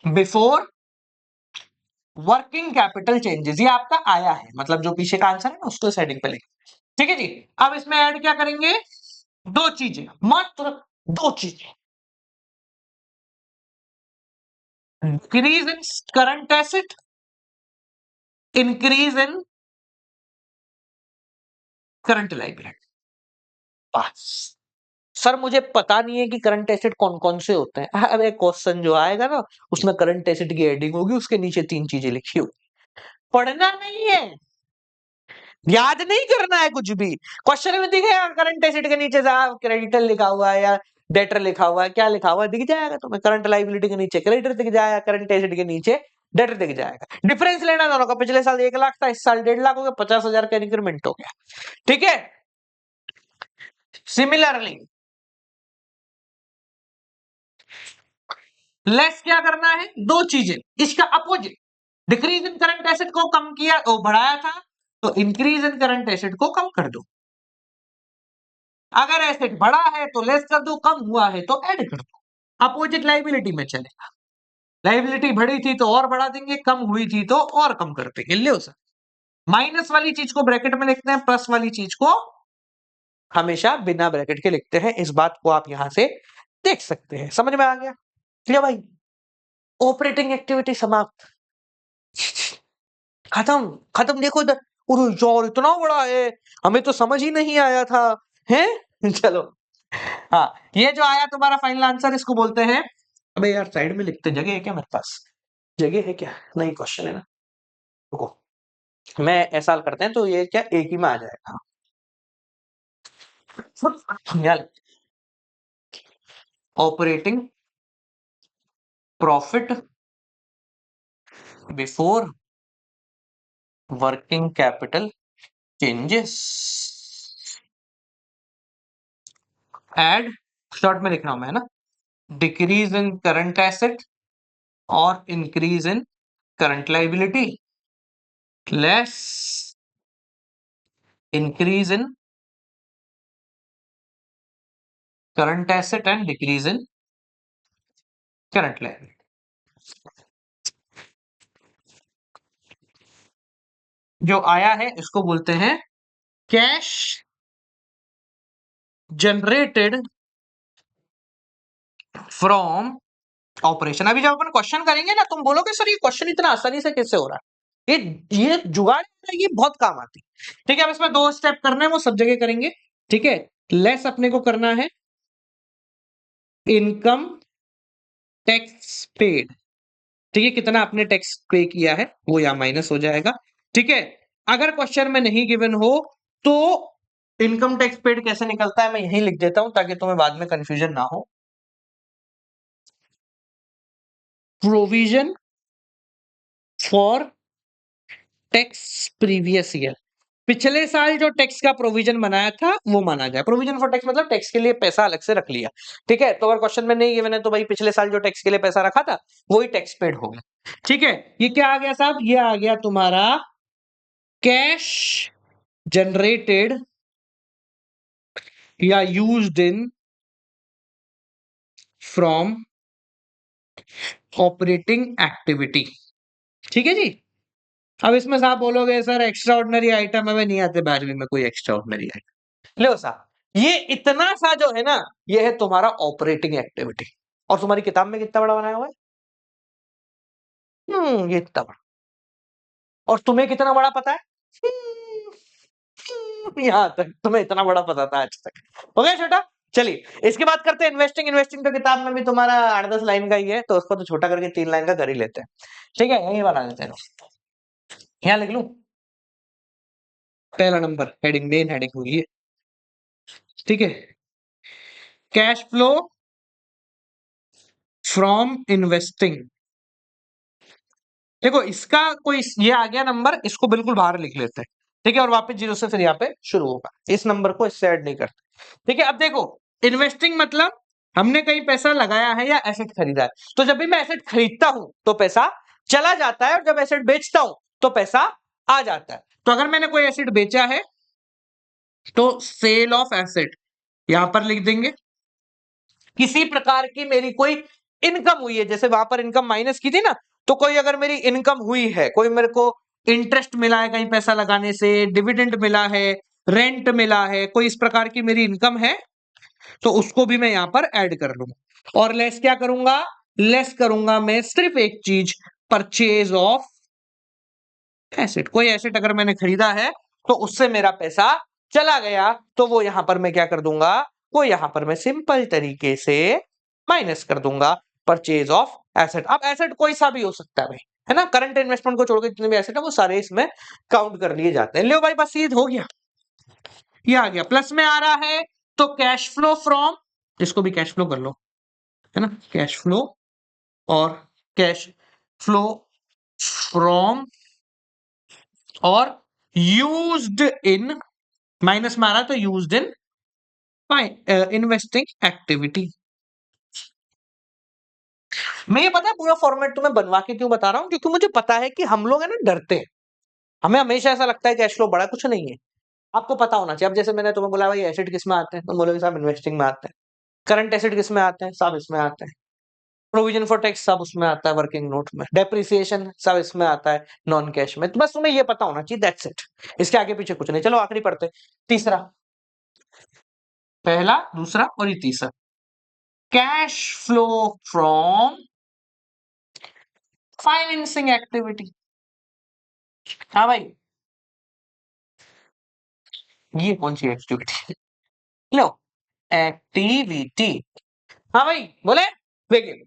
before working capital changes, ये आपका आया है, मतलब जो पीछे का आंसर है ना उसको हेडिंग पे लिखें। ठीक है जी, अब इसमें ऐड क्या करेंगे, दो चीजें, मात्र दो चीजें, increase in current asset, increase in current liability. बस सर मुझे पता नहीं है कि करंट एसेट कौन कौन से होते हैं, अरे क्वेश्चन जो आएगा ना उसमें करंट एसेट की हेडिंग होगी, उसके नीचे तीन चीजें लिखी होगी, पढ़ना नहीं है, याद नहीं करना है कुछ भी। क्वेश्चन में दिखेगा करंट एसेट के नीचे साहब क्रेडिटर लिखा हुआ है या डेटर लिखा हुआ है, क्या लिखा हुआ है दिख जाएगा तुम्हें, करंट लाइबिलिटी के नीचे क्रेडिटर दिख जाएगा, करंट एसेट के नीचे डेटर दिख जाएगा। डिफरेंस लेना दोनों का, पिछले साल 1 लाख था, इस साल 1.5 लाख हो गया, 50,000 का इंक्रीमेंट हो गया। ठीक है, सिमिलरली लेस क्या करना है, दो चीजें, इसका opposite, decrease in current asset को कम किया, बढ़ाया था, तो इंक्रीज इन करंट एसेट को कम कर दो। अगर एसेट बढ़ा है तो लेस कर दो, कम हुआ है तो ऐड कर दो। अपोजिट लाइबिलिटी में चलेगा। लाइबिलिटी बढ़ी थी तो और बढ़ा देंगे, कम हुई थी तो और कम कर देंगे। लो सर, माइनस वाली चीज को ब्रैकेट में लिखते हैं, प्लस वाली चीज को हमेशा बिना ब्रैकेट के लिखते हैं। इस बात को आप यहां से देख सकते हैं। समझ में आ गया? क्लियर भाई? ऑपरेटिंग एक्टिविटी समाप्त, खत्म। खत्म। देखो इधर, अरे यार इतना बड़ा है, हमें तो समझ ही नहीं आया था, हैं? चलो, हाँ, ये जो आया तुम्हारा फाइनल आंसर, इसको बोलते हैं, अबे यार साइड में लिखते, जगह है क्या मेरे पास? जगह है क्या? नहीं, क्वेश्चन है ना। रुको, मैं ऐसा करते हैं तो ये क्या एक ही में आ जाएगा। यार, operating profit before working capital changes, add, short में लिख रहा हूं मैं, है ना, डिक्रीज इन करंट एसेट और increase in current liability, less increase in current asset and decrease in current liability. जो आया है इसको बोलते हैं कैश जनरेटेड फ्रॉम ऑपरेशन। अभी जब अपन क्वेश्चन करेंगे ना, तुम बोलोगे सर ये क्वेश्चन इतना आसानी से कैसे हो रहा है? ये जुगाड़ है, ये बहुत काम आती है। ठीक है, अब इसमें 2 स्टेप करने हैं, वो सब जगह करेंगे। ठीक है, लेस अपने को करना है इनकम टैक्स पेड। ठीक है, कितना आपने टैक्स पे किया है वो यहां माइनस हो जाएगा। ठीक है, अगर क्वेश्चन में नहीं गिवन हो तो इनकम टैक्स पेड कैसे निकलता है मैं यही लिख देता हूं ताकि तुम्हें बाद में कंफ्यूजन ना हो। Provision for tax previous year, पिछले साल जो टैक्स का प्रोविजन बनाया था वो माना जाए। प्रोविजन फॉर टैक्स मतलब टैक्स के लिए पैसा अलग से रख लिया। ठीक है, तो अगर क्वेश्चन में नहीं गिवन है तो भाई पिछले साल जो टैक्स के लिए पैसा रखा था वही टैक्स पेड हो गया। ठीक है, ये क्या आ गया साहब? ये आ गया तुम्हारा कैश जनरेटेड या used in from operating activity. ठीक है जी। अब इसमें साहब बोलोगे सर एक्स्ट्रा ऑर्डिनरी आइटम हमें नहीं आते बारहवीं में, कोई एक्स्ट्रा ऑर्डिनरी आइटम लो साहब, ये इतना सा जो है ना, ये है तुम्हारा ऑपरेटिंग एक्टिविटी। और तुम्हारी किताब में कितना बड़ा बनाया हुआ है? ये इतना बड़ा। और तुम्हें कितना बड़ा पता है? यहां तक तुम्हें इतना बड़ा पता था आज तक। हो गया छोटा। चलिए इसके बाद करते हैं इन्वेस्टिंग। इन्वेस्टिंग तो किताब में भी तुम्हारा 8-10 लाइन का ही है, तो उसको तो छोटा करके 3 लाइन का कर ही लेते हैं। ठीक है, यही बना देते हैं। यहां लिख लूं, पहला नंबर हेडिंग, मेन हेडिंग हुई है। ठीक है, कैश फ्लो फ्रॉम इन्वेस्टिंग। देखो इसका कोई ये आ गया नंबर, इसको बिल्कुल बाहर लिख लेते हैं। ठीक है, और वापस जीरो से फिर यहाँ पे शुरू होगा। इस नंबर को इससे ऐड नहीं करते। ठीक है, अब देखो इन्वेस्टिंग मतलब हमने कहीं पैसा लगाया है या एसेट खरीदा है। तो जब भी मैं एसेट खरीदता हूं तो पैसा चला जाता है, और जब एसेट बेचता हूं तो पैसा आ जाता है। तो अगर मैंने कोई एसेट बेचा है तो सेल ऑफ एसेट यहां पर लिख देंगे। किसी प्रकार की मेरी कोई इनकम हुई है, जैसे वहां पर इनकम माइनस की थी ना, तो कोई अगर मेरी इनकम हुई है, कोई मेरे को इंटरेस्ट मिला है कहीं पैसा लगाने से, डिविडेंड मिला है, रेंट मिला है, कोई इस प्रकार की मेरी इनकम है, तो उसको भी मैं यहां पर ऐड कर लूंगा। और लेस क्या करूंगा? लेस करूंगा मैं सिर्फ एक चीज, परचेज ऑफ एसेट। कोई एसेट अगर मैंने खरीदा है तो उससे मेरा पैसा चला गया, तो वो यहां पर मैं क्या कर दूंगा? वो यहां पर मैं सिंपल तरीके से माइनस कर दूंगा, परचेज ऑफ एसेट। अब एसेट कोई सा भी हो सकता है भाई, है ना, करंट इन्वेस्टमेंट को छोड़कर जितने भी एसेट है वो सारे इसमें काउंट कर लिए जाते हैं। लो भाई बस ये हो गया, ये आ गया। प्लस में आ रहा है तो कैश फ्लो फ्रॉम, इसको भी कैश फ्लो कर लो, है ना, कैश फ्लो, और कैश फ्लो फ्रॉम और यूज्ड इन, माइनस में आ रहा है तो यूज्ड इन इन्वेस्टिंग एक्टिविटी। मैं ये पता है पूरा फॉर्मेट तुम्हें बनवा के क्यों बता रहा हूं, क्योंकि मुझे पता है कि हम लोग है ना डरते हैं। हमें हमेशा ऐसा लगता है कैश फ्लो बड़ा, कुछ नहीं है। आपको पता होना चाहिए। अब जैसे मैंने तुम्हें बोला भाई एसेट किस में आते हैं, तुम बोलोगे साहब इन्वेस्टिंग में आते हैं। करंट एसेट किस में आते हैं, सब इसमें आते हैं। प्रोविजन फॉर टैक्स सब उसमें आता है वर्किंग नोट में। डेप्रिसिएशन सब इसमें आता है नॉन कैश में। तो बस तुम्हें ये पता होना चाहिए, दैट्स इट। इसके आगे पीछे कुछ नहीं। चलो आखिरी पढ़ते हैं। तीसरा, पहला, दूसरा और ये तीसरा, cash flow from financing activity. हाँ भाई, ये कौन सी एक्टिविटी? लो, एक्टिविटी। हाँ भाई बोले, देखिए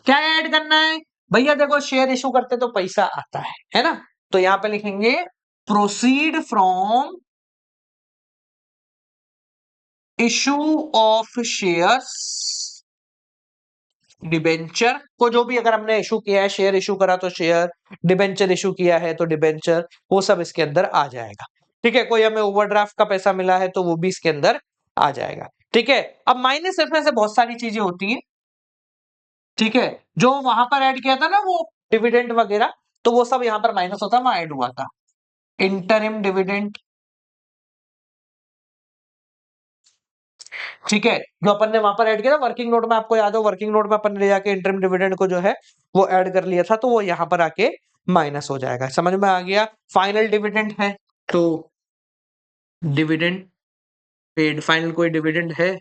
क्या ऐड करना है भैया। देखो शेयर इशू करते तो पैसा आता है ना। तो यहां पे लिखेंगे proceed from issue of shares, debenture को जो भी अगर हमने इशू किया है, शेयर इशू करा तो शेयर, डिबेंचर इशू किया है तो डिबेंचर, वो सब इसके अंदर आ जाएगा। ठीक है, कोई हमें ओवरड्राफ्ट का पैसा मिला है तो वो भी इसके अंदर आ जाएगा। ठीक है, अब माइनस इसमें से बहुत सारी चीजें होती हैं। ठीक है, जो वहां पर ऐड किया था ना वो डिविडेंड वगैरह, तो वो सब यहां पर माइनस होता, वहां ऐड हुआ था। इंटरिम डिविडेंड, ठीक है, जो अपन ने वहां पर ऐड किया था वर्किंग नोट में, आपको याद हो वर्किंग नोट में अपन ने ले जाके इंटरिम डिविडेंड को जो है वो ऐड कर लिया था, तो वो यहां पर आके माइनस हो जाएगा। समझ में आ गया? फाइनल डिविडेंड है तो डिविडेंड पेड, फाइनल कोई डिविडेंड है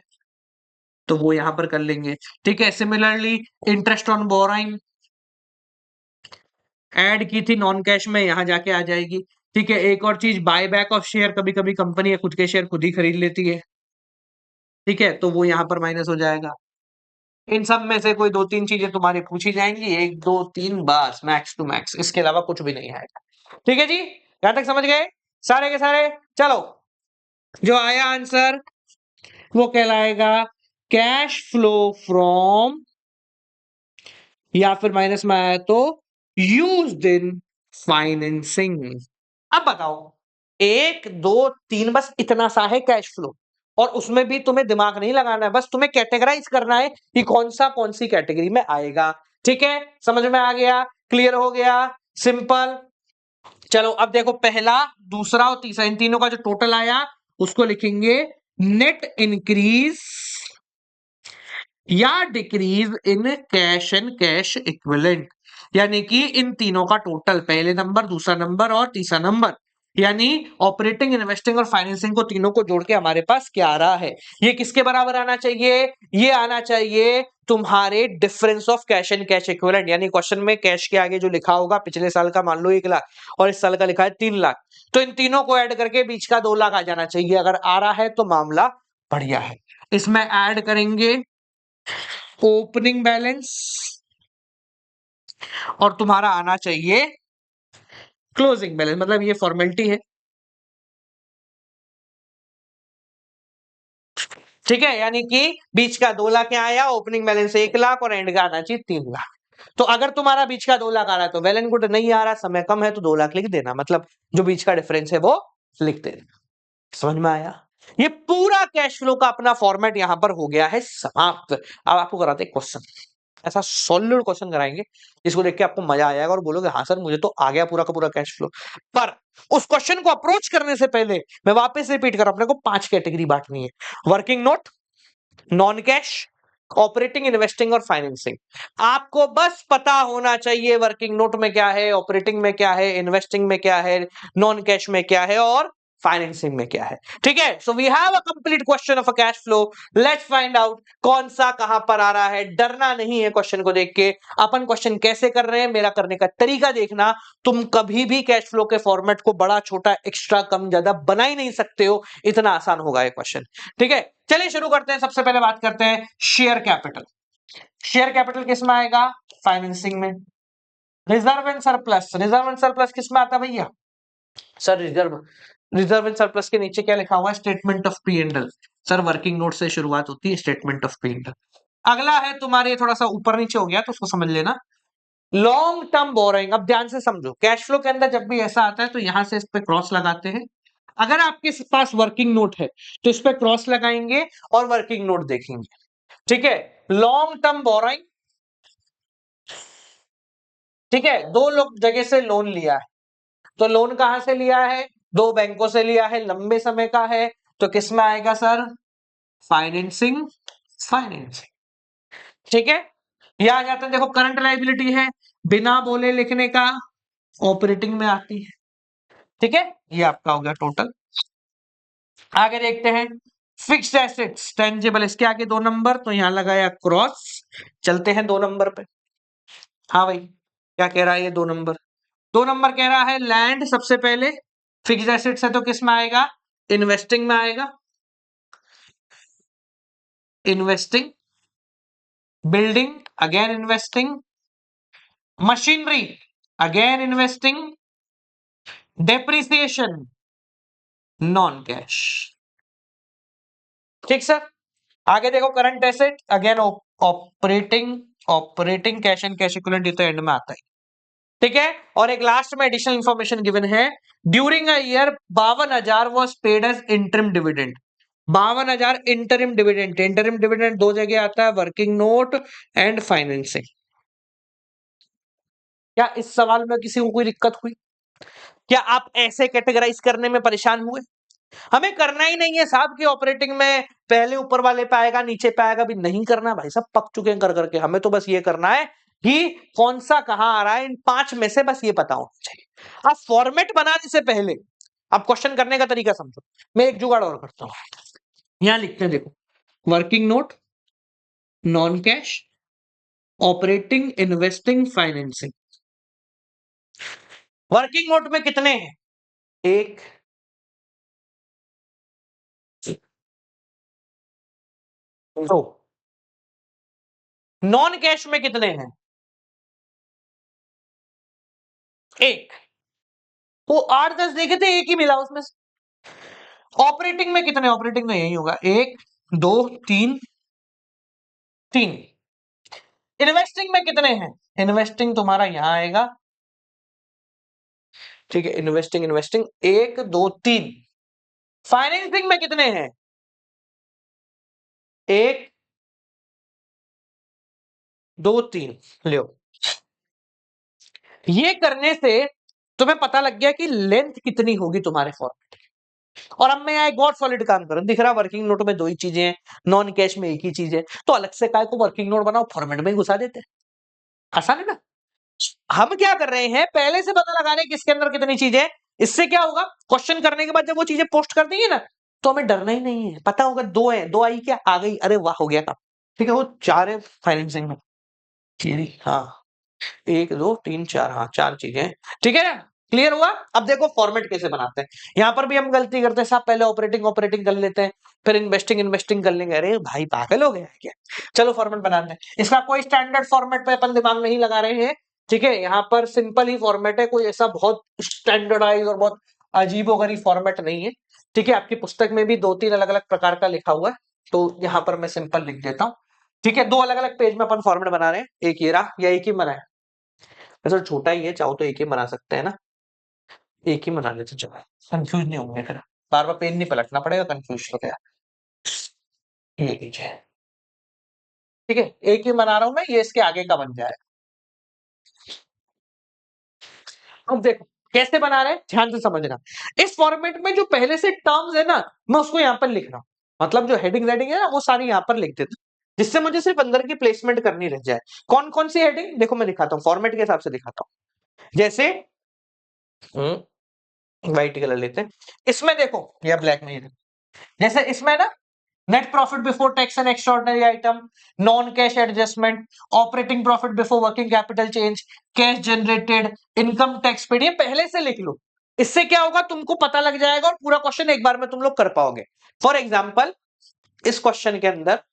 तो वो यहां पर कर लेंगे। ठीक है, similarly interest on borrowing add की थी नॉन कैश में, यहां जाके आ जाएगी। ठीक है, एक और चीज बाय बैक ऑफ शेयर, कभी कभी कंपनी खुद के शेयर खुद ही खरीद लेती है। ठीक है, तो वो यहां पर माइनस हो जाएगा। इन सब में से कोई दो तीन चीजें तुम्हारी पूछी जाएंगी, एक दो तीन बस, मैक्स टू मैक्स, इसके अलावा कुछ भी नहीं आएगा। ठीक है जी, यहां तक समझ गए सारे के सारे? चलो, जो आया आंसर वो कहलाएगा कैश फ्लो फ्रॉम, या फिर माइनस में आया तो यूज्ड इन फाइनेंसिंग। अब बताओ, एक दो तीन, बस इतना सा है कैश फ्लो, और उसमें भी तुम्हें दिमाग नहीं लगाना है, बस तुम्हें कैटेगराइज करना है कि कौन सा कौन सी कैटेगरी में आएगा। ठीक है, समझ में आ गया? क्लियर हो गया? सिंपल। चलो अब देखो, पहला, दूसरा और तीसरा, इन तीनों का जो टोटल आया उसको लिखेंगे नेट इंक्रीज या decrease in cash and cash equivalent. यानी कि इन तीनों का टोटल, पहले नंबर, दूसरा नंबर और तीसरा नंबर, यानी ऑपरेटिंग, इन्वेस्टिंग और फाइनेंसिंग को, तीनों को जोड़ के हमारे पास क्या आ रहा है, ये किसके बराबर आना चाहिए? ये आना चाहिए तुम्हारे difference of cash and cash equivalent. यानी क्वेश्चन में कैश के आगे जो लिखा होगा पिछले साल का मान लो 1 लाख और इस साल का लिखा है 3 लाख, तो इन तीनों को ऐड करके बीच का 2 लाख आ जाना चाहिए। अगर आ रहा है तो मामला बढ़िया है। इसमें ऐड करेंगे ओपनिंग बैलेंस और तुम्हारा आना चाहिए क्लोजिंग बैलेंस, मतलब ये फॉर्मेलिटी है। ठीक है, यानी कि बीच का 2 लाख यहाँ आया, ओपनिंग बैलेंस 1 लाख और एंड का आना चाहिए 3 लाख। तो अगर तुम्हारा बीच का 2 लाख आ रहा है तो वेल एंड गुड, नहीं आ रहा, समय कम है तो 2 लाख लिख देना, मतलब जो बीच का डिफरेंस है वो लिख देना। समझ में आया? ये पूरा कैश फ्लो का अपना फॉर्मेट यहां पर हो गया है समाप्त। अब आपको कराते हैं क्वेश्चन, ऐसा सॉलिड क्वेश्चन कराएंगे जिसको देख के आपको मजा आ जाएगा और बोलोगे हाँ सर मुझे तो आ गया पूरा का पूरा कैश फ्लो। पर उस क्वेश्चन को अप्रोच करने से पहले मैं वापस रिपीट कर रहा हूं, अपने को 5 कैटेगरी बांटनी है। Working note, non cash, operating, investing और फाइनेंसिंग। आपको बस पता होना चाहिए वर्किंग नोट में क्या है, ऑपरेटिंग में क्या है, इन्वेस्टिंग में क्या है, नॉन कैश में क्या है और फाइनेंसिंग में क्या है। ठीक है, so we have a complete question of a cash flow. Let's find out कौन सा कहां पर आ रहा है। डरना नहीं है क्वेश्चन को देख के। अपन क्वेश्चन कैसे कर रहे हैं, मेरा करने का तरीका देखना। तुम कभी भी कैश फ्लो के फॉर्मेट को बड़ा छोटा, एक्स्ट्रा, कम, ज्यादा बना ही नहीं सकते हो, इतना आसान होगा ये क्वेश्चन। ठीक है, चलिए शुरू करते हैं। सबसे पहले बात करते हैं शेयर कैपिटल। शेयर कैपिटल किस में आएगा? फाइनेंसिंग में। Reserve and surplus, reserve and surplus किस में आता है भैया? Sir reserve, reserve and surplus के नीचे क्या लिखा हुआ है? Statement of P and L. Sir working note से शुरुआत होती है, statement of P and L. अगला है तुम्हारे, थोड़ा सा ऊपर नीचे हो गया तो उसको समझ लेना, लॉन्ग टर्म बोरोइंग। अब ध्यान से समझो, कैश फ्लो के अंदर जब भी ऐसा आता है तो यहां से इस पे क्रॉस लगाते हैं। अगर आपके पास वर्किंग नोट है तो इस पे क्रॉस लगाएंगे और वर्किंग नोट देखेंगे। ठीक है, लॉन्ग टर्म बोरोइंग। ठीक है, दो लोग जगह से लोन लिया है, तो लोन कहां से लिया है? दो बैंकों से लिया है, लंबे समय का है, तो किस में आएगा सर? Financing, financing. ठीक है, यह आ जाता है। देखो करंट लायबिलिटी है, बिना बोले लिखने का, ऑपरेटिंग में आती है। ठीक है, ये आपका हो गया टोटल। आगे देखते हैं फिक्स्ड एसेट्स टेंजिबल, इसके आगे 2 नंबर, तो यहां लगाया क्रॉस। चलते हैं 2 नंबर पे। हाँ भाई, क्या कह रहा है ये 2 नंबर? 2 नंबर कह रहा है लैंड सबसे पहले फिक्स्ड एसेट्स है, तो किस में आएगा? इन्वेस्टिंग में आएगा। Investing, building again investing, machinery again investing, depreciation non cash. ठीक सर। आगे देखो current asset again operating, operating cash and cash equivalent, ये तो एंड में आता है। ठीक है, और एक लास्ट में एडिशनल इंफॉर्मेशन गिवन है, during a year 52,000 was paid as interim dividend. 52,000 interim dividend. Interim dividend दो जगह आता है, वर्किंग नोट एंड फाइनेंसिंग। क्या इस सवाल में किसी को कोई दिक्कत हुई? क्या आप ऐसे कैटेगराइज करने में परेशान हुए? हमें करना ही नहीं है साहब कि ऑपरेटिंग में पहले ऊपर वाले पे आएगा नीचे पे आएगा, भी नहीं करना भाई, सब पक चुके हैं कर करके। हमें तो बस ये करना है कि कौन सा कहां आ रहा है, इन 5 में से बस ये पता होना चाहिए। अब फॉर्मेट बनाने से पहले आप क्वेश्चन करने का तरीका समझो। मैं एक जुगाड़ और करता हूं, यहां लिखते हैं देखो, working note, non cash, operating, investing, financing. Working note में कितने हैं? एक, दो। नॉन कैश में कितने हैं? एक। वो 8-10 देखे थे, एक ही मिला उसमें से। ऑपरेटिंग में कितने? ऑपरेटिंग में यही होगा, एक, दो, तीन, तीन। इन्वेस्टिंग में कितने हैं? इन्वेस्टिंग तुम्हारा यहां आएगा। ठीक है, इन्वेस्टिंग, इन्वेस्टिंग एक, दो, तीन। फाइनेंसिंग में कितने हैं? एक, दो, तीन। लो, ये करने से तुम्हें पता लग गया कि लेंथ कितनी होगी तुम्हारे फॉर्मेट। और अब मैं यहाँ एक और सॉलिड काम करूं, दिख रहा वर्किंग नोट में दो ही चीजें हैं, नॉन कैश में एक ही चीज है, तो अलग से काय को वर्किंग नोट बनाओ, फॉर्मेट में ही घुसा देते हैं। आसान है ना? हम क्या कर रहे हैं, पहले से पता लगाने किसके अंदर कितनी चीजें हैं। इससे क्या होगा, क्वेश्चन करने के बाद जब वो चीजें पोस्ट कर देंगे ना, तो हमें डरना ही नहीं है, पता होगा दो है, दो आई क्या आ गई, अरे वाह हो गया काम। ठीक है, वो चार है फाइनेंसिंग में, हाँ, एक, दो, तीन, चार, हाँ, चार चीजें हैं। ठीक है ना, क्लियर हुआ? अब देखो फॉर्मेट कैसे बनाते हैं। यहां पर भी हम गलती करते हैं साहब, पहले ऑपरेटिंग ऑपरेटिंग कर लेते हैं, फिर इन्वेस्टिंग इन्वेस्टिंग कर लेंगे। अरे भाई पागल हो गया है क्या? चलो फॉर्मेट बनाते हैं। इसका कोई स्टैंडर्ड फॉर्मेट पे अपन दिमाग नहीं लगा रहे हैं। ठीक है, यहाँ पर सिंपल ही फॉर्मेट है, कोई ऐसा बहुत स्टैंडर्डाइज और बहुत अजीबोगरीब फॉर्मेट नहीं है। ठीक है, आपकी पुस्तक में भी 2-3 अलग अलग प्रकार का लिखा हुआ है, तो यहाँ पर मैं सिंपल लिख देता हूँ। ठीक है, दो अलग अलग पेज में अपन फॉर्मेट बना रहे हैं, एक ये रहा या एक ही बनाया, वैसे छोटा ही है, चाहो तो एक ही बना सकते हैं ना, एक ही बना लेते चलो, कंफ्यूज नहीं होंगे फिर, बार बार पेन नहीं पलटना पड़ेगा, कंफ्यूज हो गया। ये लीजिए, ठीक है, एक ही बना रहा हूं मैं, ये इसके आगे का बन जाएगा। अब देखो कैसे बना रहे हैं, ध्यान से समझना। इस फॉर्मेट में जो पहले से टर्म्स है ना, मैं उसको यहां पर लिख रहा हूं, मतलब जो हेडिंग हेडिंग है ना, वो सारी यहां पर लिख देता हूं, जिससे मुझे सिर्फ अंदर की प्लेसमेंट करनी रह जाए। कौन कौन सी हेडिंग, देखो मैं दिखाता हूँ, फॉर्मेट के हिसाब से दिखाता हूँ। जैसे व्हाइट कलर लेते हैं, इसमें देखो या ब्लैक में, ये देखो, जैसे इसमें ना net profit before tax and extraordinary item, non cash adjustment, operating profit before working capital change, cash generated, income tax paid, ये पहले से लिख लो। इससे क्या होगा, तुमको पता लग जाएगा और पूरा क्वेश्चन एक बार में तुम लोग कर पाओगे। फॉर एग्जाम्पल इस क्वेश्चन के अंदर,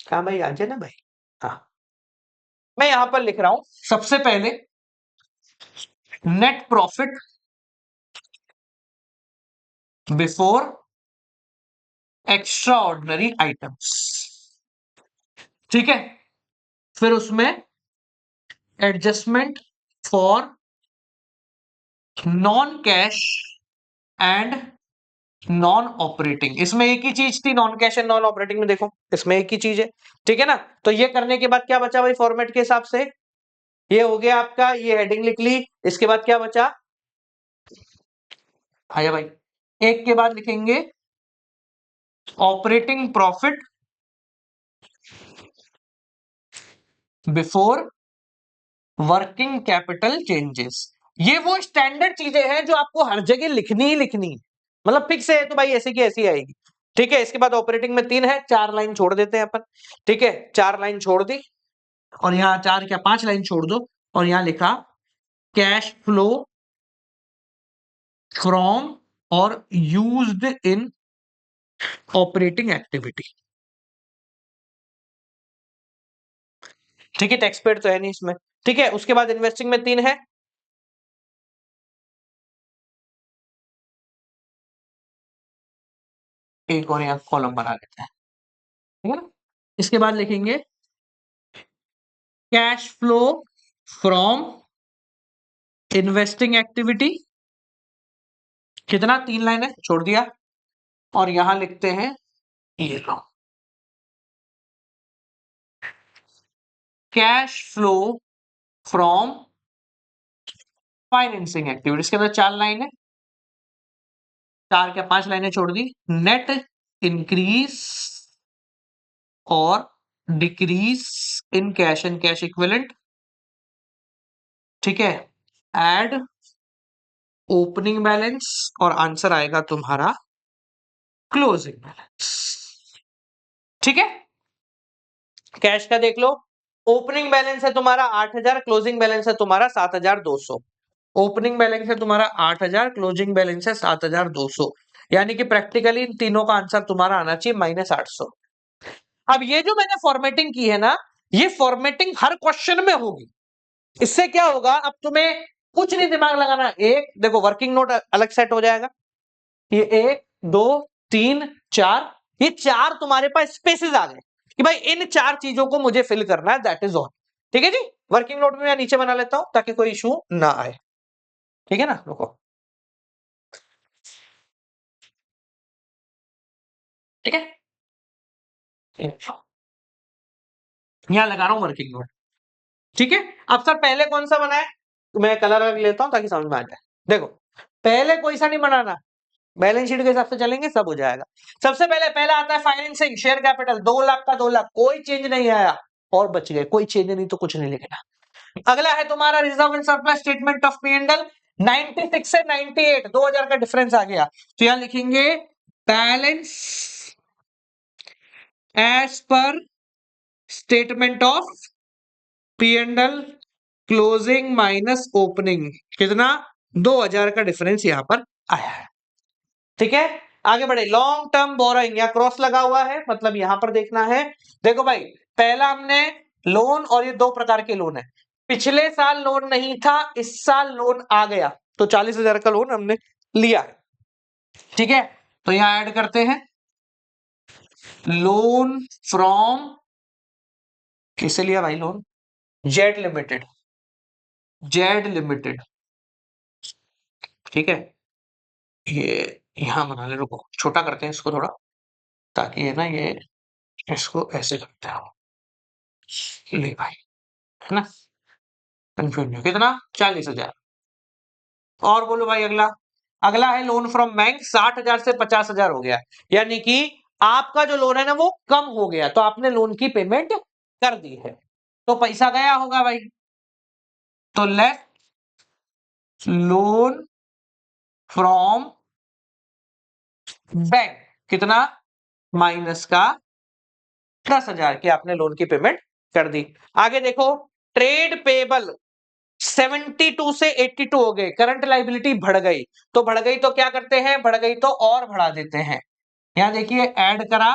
हाँ भाई आ जाए ना भाई, हाँ, मैं यहां पर लिख रहा हूं सबसे पहले net profit before extra ordinary items. ठीक है, फिर उसमें adjustment for non cash and non operating, इसमें एक ही चीज थी, non cash and non operating में देखो इसमें एक ही चीज है। ठीक है ना, तो ये करने के बाद क्या बचा भाई फॉर्मेट के हिसाब से, ये हो गया आपका, ये हेडिंग लिख ली। इसके बाद क्या बचा? आया भाई, एक के बाद लिखेंगे operating profit before working capital changes. ये वो स्टैंडर्ड चीजें हैं जो आपको हर जगह लिखनी ही लिखनी है, मतलब फिक्स है तो भाई ऐसे की ऐसी आएगी। ठीक है, इसके बाद ऑपरेटिंग में 3 है, 4 लाइन छोड़ देते हैं अपन। ठीक है, 4 लाइन छोड़ दी और यहाँ 4 क्या 5 लाइन छोड़ दो और यहाँ लिखा कैश फ्लो फ्रॉम और यूज्ड इन ऑपरेटिंग एक्टिविटी। ठीक है, टैक्स पेड तो है नहीं इसमें। ठीक है, उसके बाद इन्वेस्टिंग में 3 है, एक और यहाँ कॉलम बना लेते हैं। ठीक है ना, इसके बाद लिखेंगे cash flow from investing activity. कितना? 3 लाइन है, छोड़ दिया और यहां लिखते हैं ये लो cash flow from financing activities. के अंदर 4 लाइन है, 4 क्या 5 लाइनें छोड़ दी। नेट इंक्रीज और decrease in cash and cash equivalent. ठीक है, एड ओपनिंग बैलेंस और आंसर आएगा तुम्हारा क्लोजिंग बैलेंस। ठीक है, कैश का देख लो, ओपनिंग बैलेंस है तुम्हारा 8000, क्लोजिंग बैलेंस है तुम्हारा 7200। ओपनिंग बैलेंस है तुम्हारा 8000, क्लोजिंग बैलेंस है 7200, यानी कि प्रैक्टिकली इन तीनों का आंसर तुम्हारा आना चाहिए -800। अब ये जो मैंने फॉर्मेटिंग की है ना, ये फॉर्मेटिंग हर क्वेश्चन में होगी। इससे क्या होगा, अब तुम्हें कुछ नहीं दिमाग लगाना। एक देखो वर्किंग नोट अलग सेट हो जाएगा, ये 1 2 3 4, ये 4 तुम्हारे पास स्पेसेस आ गए कि भाई इन 4 चीजों को मुझे फिल करना है, दैट इज ऑल। ठीक है जी, वर्किंग नोट में मैं नीचे बना लेता हूं ताकि कोई इशू ना आए। ठीक है ना, रुको। ठीक है, यहां लगा रहा हूं वर्किंग नोट। ठीक है, अब सर पहले कौन सा बनाए, तो मैं कलर रख लेता हूं ताकि समझ में आ जाए। देखो, पहले कोई सा नहीं बनाना, बैलेंस शीट के हिसाब से चलेंगे, सब हो जाएगा। सबसे पहले पहला आता है फाइनेंसिंग, शेयर कैपिटल 2 लाख का 2 लाख, कोई चेंज नहीं आया और बच गए, कोई चेंज नहीं तो कुछ नहीं लिखना। अगला है तुम्हारा reserve and surplus, statement of P and L, 96 से 98, 2000 का डिफरेंस आ गया, तो यहां लिखेंगे balance as per statement of P and L closing minus opening, कितना? 2000 का डिफरेंस यहां पर आया है। ठीक है, आगे बढ़े। लॉन्ग टर्म बोरोइंग, या क्रॉस लगा हुआ है मतलब यहां पर देखना है। देखो भाई, पहला हमने लोन, और ये 2 प्रकार के लोन है। पिछले साल लोन नहीं था, इस साल लोन आ गया, तो 40,000 का लोन हमने लिया है। ठीक है, तो यहां ऐड करते हैं लोन फ्रॉम, किसे लिया भाई loan? Z limited, Z limited. ठीक है, ये यहां बना ले, रुको छोटा करते हैं इसको थोड़ा, ताकि ये ना ये इसको ऐसे करते हैं। ले भाई, है ना, कंफ्यूज नहीं, कितना? 40,000। और बोलो भाई अगला। अगला है लोन फ्रॉम बैंक, 60,000 से 50,000 हो गया, यानी कि आपका जो लोन है ना वो कम हो गया, तो आपने लोन की पेमेंट कर दी है, तो पैसा गया होगा भाई। तो लेट लोन फ्रॉम बैंक, कितना? माइनस का 10,000 की आपने लोन की पेमेंट कर दी। आगे देखो, ट्रेड पेबल 72 से 82 हो गए, करंट लाइबिलिटी बढ़ गई, तो बढ़ गई तो क्या करते हैं, बढ़ गई तो और बढ़ा देते हैं। यहां देखिए ऐड करा,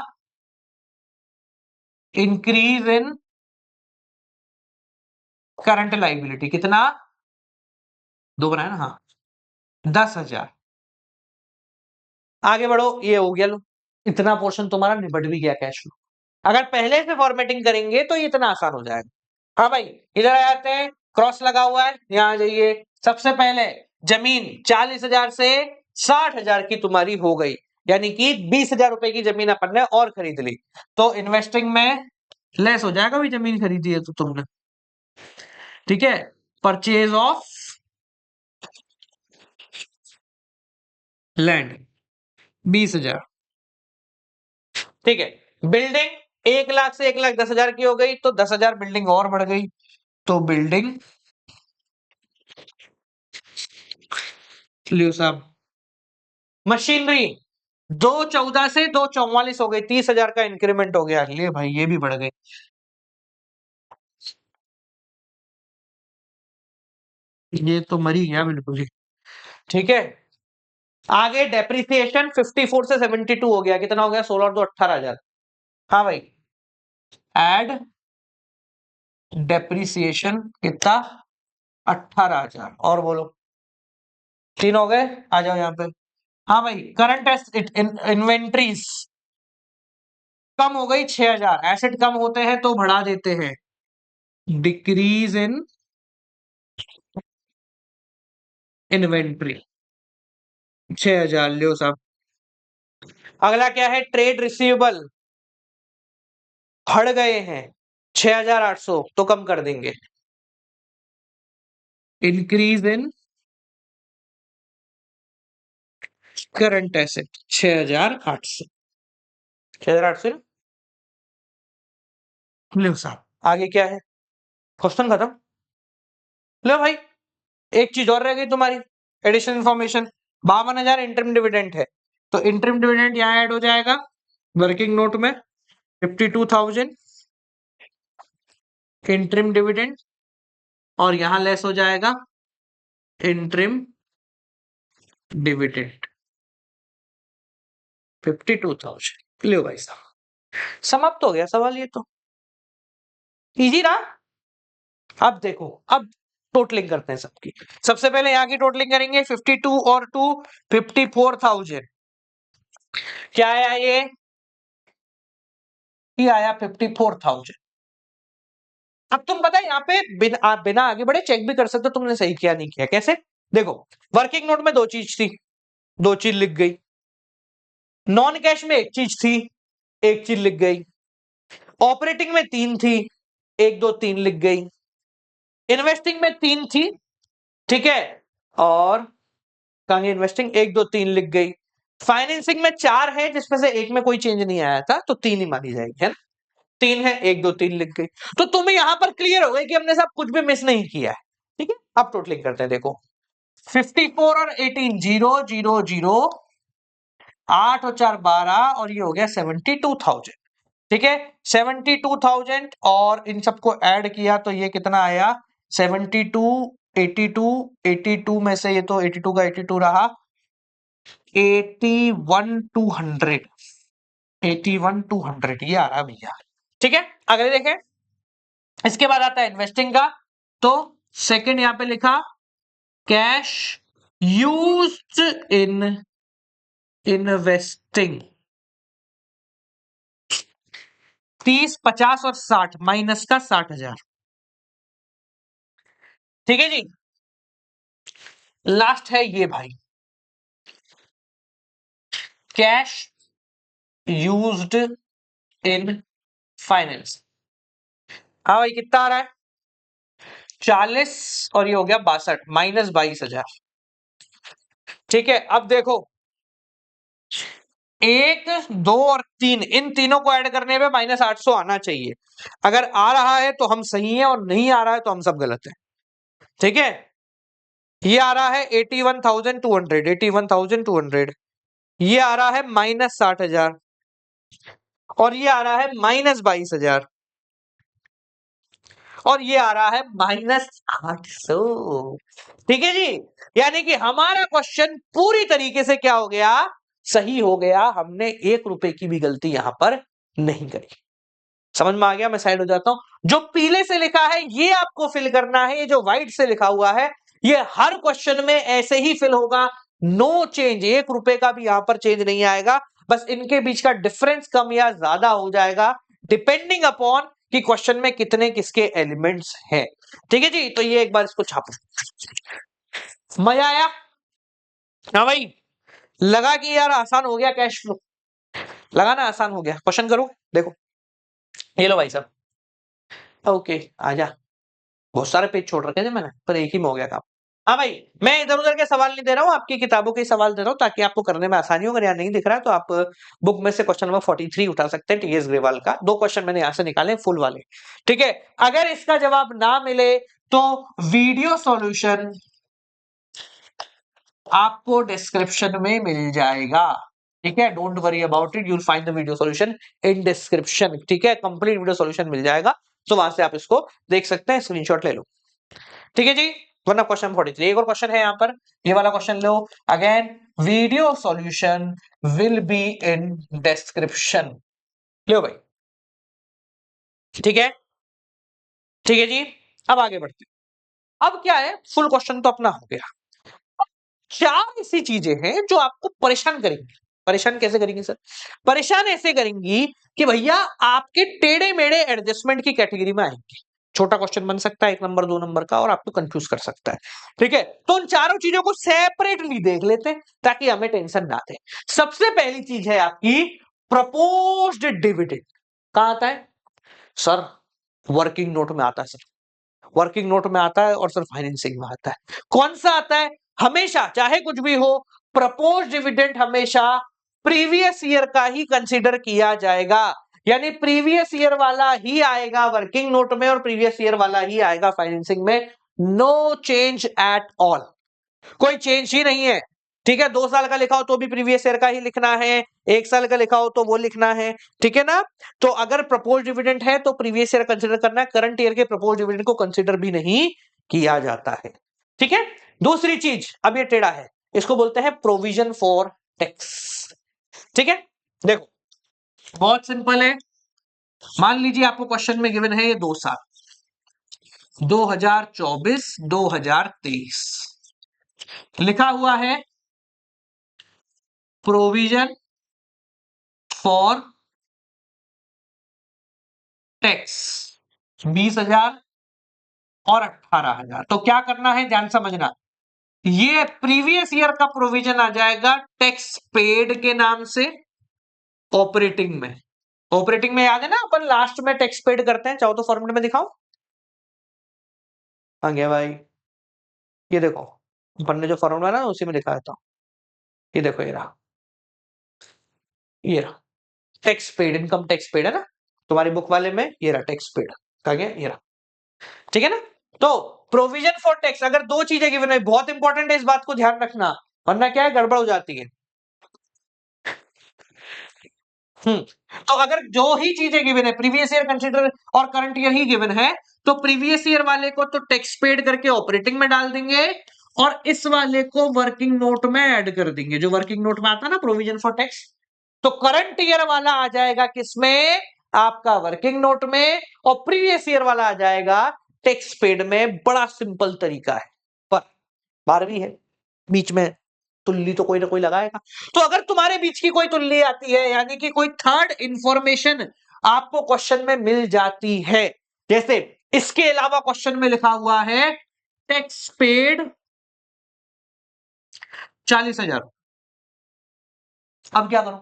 इंक्रीज इन करंट लाइबिलिटी, कितना? 2 बनाया ना, हाँ 10,000। आगे बढ़ो, ये हो गया लो, इतना पोर्शन तुम्हारा निपट भी गया कैश फ्लो। अगर पहले से फॉर्मेटिंग करेंगे तो ये इतना आसान हो जाएगा। हाँ भाई, इधर आ जाते हैं, क्रॉस लगा हुआ है, यहां जाइए। सबसे पहले जमीन 40,000 से 60,000 की तुम्हारी हो गई, यानी कि 20,000 रुपए की जमीन अपन ने और खरीद ली, तो इन्वेस्टिंग में लेस हो जाएगा, भी जमीन खरीदी है तो तुमने। ठीक है, परचेज ऑफ लैंड 20,000। ठीक है, बिल्डिंग 1 लाख से 1,10,000 की हो गई, तो 10,000 बिल्डिंग और बढ़ गई, तो बिल्डिंग लियो साहब। मशीनरी 214 से 244 हो गई, 30,000 का इंक्रीमेंट हो गया, ले भाई ये भी बढ़ गई। ये तो मरी गया बिल्कुल ही। ठीक है, आगे डेप्रिसिएशन 54 से 72 हो गया, कितना हो गया? 16 और 2 18,000। हाँ भाई, एड डेप्रिसिएशन कितना? 18,000। और बोलो, 3 हो गए, आ जाओ यहाँ पे। हाँ भाई, करंट इन्वेंट्रीज कम हो गई 6,000। एसेट कम होते हैं तो बढ़ा देते हैं, डिक्रीज इन इन्वेंट्री 6,000। लियो साहब। अगला क्या है? ट्रेड रिसीवेबल बढ़ गए हैं 6,800, तो कम कर देंगे, इंक्रीज इन करंट एसेट 6,800। 6,800। लो साहब, आगे क्या है? क्वेश्चन खत्म। लो भाई, एक चीज और रह गई तुम्हारी, एडिशनल इंफॉर्मेशन। 52,000 इंटरम डिविडेंड है, तो इंटरम डिविडेंड यहाँ ऐड हो जाएगा वर्किंग नोट में। 52,000 इंटरम डिविडेंड, और यहां लेस हो जाएगा इंटरम डिविडेंड 52,000। लो भाई साहब, समाप्त हो गया सवाल। ये तो इजी रहा। अब देखो, अब टोटलिंग करते हैं सबकी। सबसे पहले यहाँ की टोटलिंग करेंगे, 52 और 2 54,000। क्या आया? ये आया 54,000। अब तुम पता है यहाँ पे बिना आगे बढ़े चेक भी कर सकते हो तुमने सही किया नहीं किया। कैसे? देखो, वर्किंग नोट में 2 चीज थी, 2 चीज लिख गई। नॉन कैश में 1 चीज थी, 1 चीज लिख गई। ऑपरेटिंग में 3 थी, 1 2 3 लिख गई। इन्वेस्टिंग में 3 थी, ठीक है, और कहेंगे इन्वेस्टिंग 1 2 3 लिख गई। फाइनेंसिंग में 4 है, जिसमें से एक में कोई चेंज नहीं आया था, तो 3 ही मानी जाएगी, है ना? 3 है, 1 2 3 लिख गई। तो तुम्हें यहां पर क्लियर हो गई कि हमने सब कुछ भी मिस नहीं किया है। ठीक है, अब टोटलिंग करते हैं। देखो, 54 और 18 0 0 0, 8 और 4 12, और ये हो गया 72,000। ठीक है, 72,000, और इन सबको ऐड किया तो ये कितना आया? 72 82 82 में से ये तो 82 का 82 रहा, 81,200। 81,200 ये आ रहा भैया। ठीक है, अगले देखें। इसके बाद आता है इन्वेस्टिंग का, तो सेकंड यहां पे लिखा कैश यूज्ड इन इन्वेस्टिंग। 30 50 और 60 माइनस का 60,000। ठीक है जी, लास्ट है ये भाई, कैश यूज्ड इन फाइनेंस। हाँ भाई, कितना आ रहा है? 40, और ये हो गया 62, माइनस 22,000। ठीक है, अब देखो, 1 2 और 3, इन तीनों को ऐड करने पे -800 आना चाहिए। अगर आ रहा है तो हम सही हैं, और नहीं आ रहा है तो हम सब गलत हैं। ठीक है, ये आ रहा है 81,200, 81,200। ये आ रहा है -60,000, और ये आ रहा है -22,000, और ये आ रहा है -800। ठीक है जी, यानी कि हमारा क्वेश्चन पूरी तरीके से क्या हो गया? सही हो गया। हमने 1 रुपए की भी गलती यहां पर नहीं करी। समझ में आ गया? मैं साइड हो जाता हूं। जो पीले से लिखा है ये आपको फिल करना है, ये जो व्हाइट से लिखा हुआ है ये हर क्वेश्चन में ऐसे ही फिल होगा। नो चेंज, 1 रुपए का भी यहां पर चेंज नहीं आएगा। बस इनके बीच का डिफरेंस कम या ज्यादा हो जाएगा, डिपेंडिंग अपॉन कि क्वेश्चन में कितने किसके एलिमेंट्स हैं। ठीक है जी, तो ये एक बार इसको छापो। मजा आया? हाँ भाई, लगा कि यार आसान हो गया कैश फ्लो, लगा ना आसान हो गया। क्वेश्चन करो, देखो, ये लो भाई साहब। ओके, आजा। बहुत सारे पेज छोड़ रखे थे मैंने, पर एक ही में हो गया काम। हाँ भाई, मैं इधर उधर के सवाल नहीं दे रहा हूँ, आपकी किताबों के सवाल दे रहा हूँ ताकि आपको करने में आसानी हो। अगर यहाँ नहीं दिख रहा है तो आप बुक में से क्वेश्चन नंबर 43 उठा सकते हैं, टीएस ग्रेवाल का। 2 क्वेश्चन मैंने यहाँ से निकाले फुल वाले, ठीक है। अगर इसका जवाब ना मिले तो वीडियो सॉल्यूशन आपको डिस्क्रिप्शन में मिल जाएगा, ठीक है। Don't worry about it, you will find the video solution in description, ठीक है। कंप्लीट वीडियो सॉल्यूशन मिल जाएगा, तो वहां से आप इसको देख सकते हैं, स्क्रीनशॉट ले लो, ठीक है जी। वरना क्वेश्चन 43 एक और क्वेश्चन है यहाँ पर, ये वाला क्वेश्चन लो। Again video solution will be in description, लो भाई, ठीक है, ठीक है जी। अब आगे बढ़ते हैं। अब क्या है, फुल क्वेश्चन तो अपना हो गया। 4 ऐसी चीजें हैं जो आपको परेशान करेंगी। परेशान कैसे करेंगी सर? परेशान ऐसे करेंगी कि भैया आपके टेढ़े मेढ़े एडजस्टमेंट की कैटेगरी में आएंगे। छोटा क्वेश्चन बन सकता है 1 नंबर 2 नंबर का, और आपको कंफ्यूज कर सकता है, ठीक है। तो उन चारों चीजों को सेपरेटली देख लेते हैं ताकि हमें टेंशन ना दे। सबसे पहली चीज है आपकी प्रपोज्ड डिविडेंड। कहां आता है सर? वर्किंग नोट में आता है सर, वर्किंग नोट में आता है और सर फाइनेंसिंग में आता है। कौन सा आता है? हमेशा चाहे कुछ भी हो, प्रपोज डिविडेंड हमेशा प्रीवियस ईयर का ही कंसीडर किया जाएगा, यानी प्रीवियस ईयर वाला ही आएगा वर्किंग नोट में और प्रीवियस ईयर वाला ही आएगा फाइनेंसिंग में। नो चेंज एट ऑल, कोई चेंज ही नहीं है, ठीक है। 2 साल का लिखा हो तो भी प्रीवियस ईयर का ही लिखना है, 1 साल का लिखा हो तो वो लिखना है, ठीक है ना। तो अगर प्रपोज डिविडेंड है तो प्रीवियस ईयर कंसीडर करना है, करंट ईयर के प्रपोज डिविडेंड को कंसीडर भी नहीं किया जाता है, ठीक है। दूसरी चीज, अब ये टेढ़ा है, इसको बोलते हैं प्रोविजन फॉर टैक्स, ठीक है। देखो बहुत सिंपल है, मान लीजिए आपको क्वेश्चन में गिवन है ये 2 साल 2024 2023, लिखा हुआ है प्रोविजन फॉर टैक्स 20,000 और 18,000। तो क्या करना है, ध्यान समझना, ये प्रीवियस ईयर का प्रोविजन आ जाएगा टैक्स पेड के नाम से ऑपरेटिंग में। ऑपरेटिंग में याद है ना, अपन लास्ट में टैक्स पेड करते हैं, चाहो तो फॉर्मूले में दिखाओ। आ गया भाई, ये देखो अपन ने जो फॉर्मूला ना उसी में दिखाया था, ये देखो ये रहा, ये रहा tax paid, income tax paid है ना तुम्हारी बुक वाले में, ये रहा टैक्स पेड, कहा गया ये रहा, ठीक है ना। तो प्रोविजन फॉर टैक्स, अगर 2 चीजें गिवन है, बहुत इंपॉर्टेंट है, इस बात को ध्यान रखना, वरना क्या है गड़बड़ हो जाती है। तो अगर जो ही चीजें गिवन है, प्रीवियस ईयर कंसीडर और करंट ईयर ही गिवन है, तो प्रीवियस ईयर वाले को तो टैक्स पेड करके ऑपरेटिंग में डाल देंगे और इस वाले को वर्किंग नोट में ऐड कर देंगे, जो वर्किंग नोट में आता है ना प्रोविजन फॉर टैक्स। तो करंट ईयर वाला आ जाएगा किसमें, आपका वर्किंग नोट में, और प्रीवियस ईयर वाला आ जाएगा टैक्स पेड में। बड़ा सिंपल तरीका है, पर 12वीं है, बीच में तुल्ली तो कोई ना कोई लगाएगा। तो अगर तुम्हारे बीच की कोई तुल्ली आती है, यानी कि कोई थर्ड इंफॉर्मेशन आपको क्वेश्चन में मिल जाती है, जैसे इसके अलावा क्वेश्चन में लिखा हुआ है टैक्स पेड 40,000, अब क्या करूं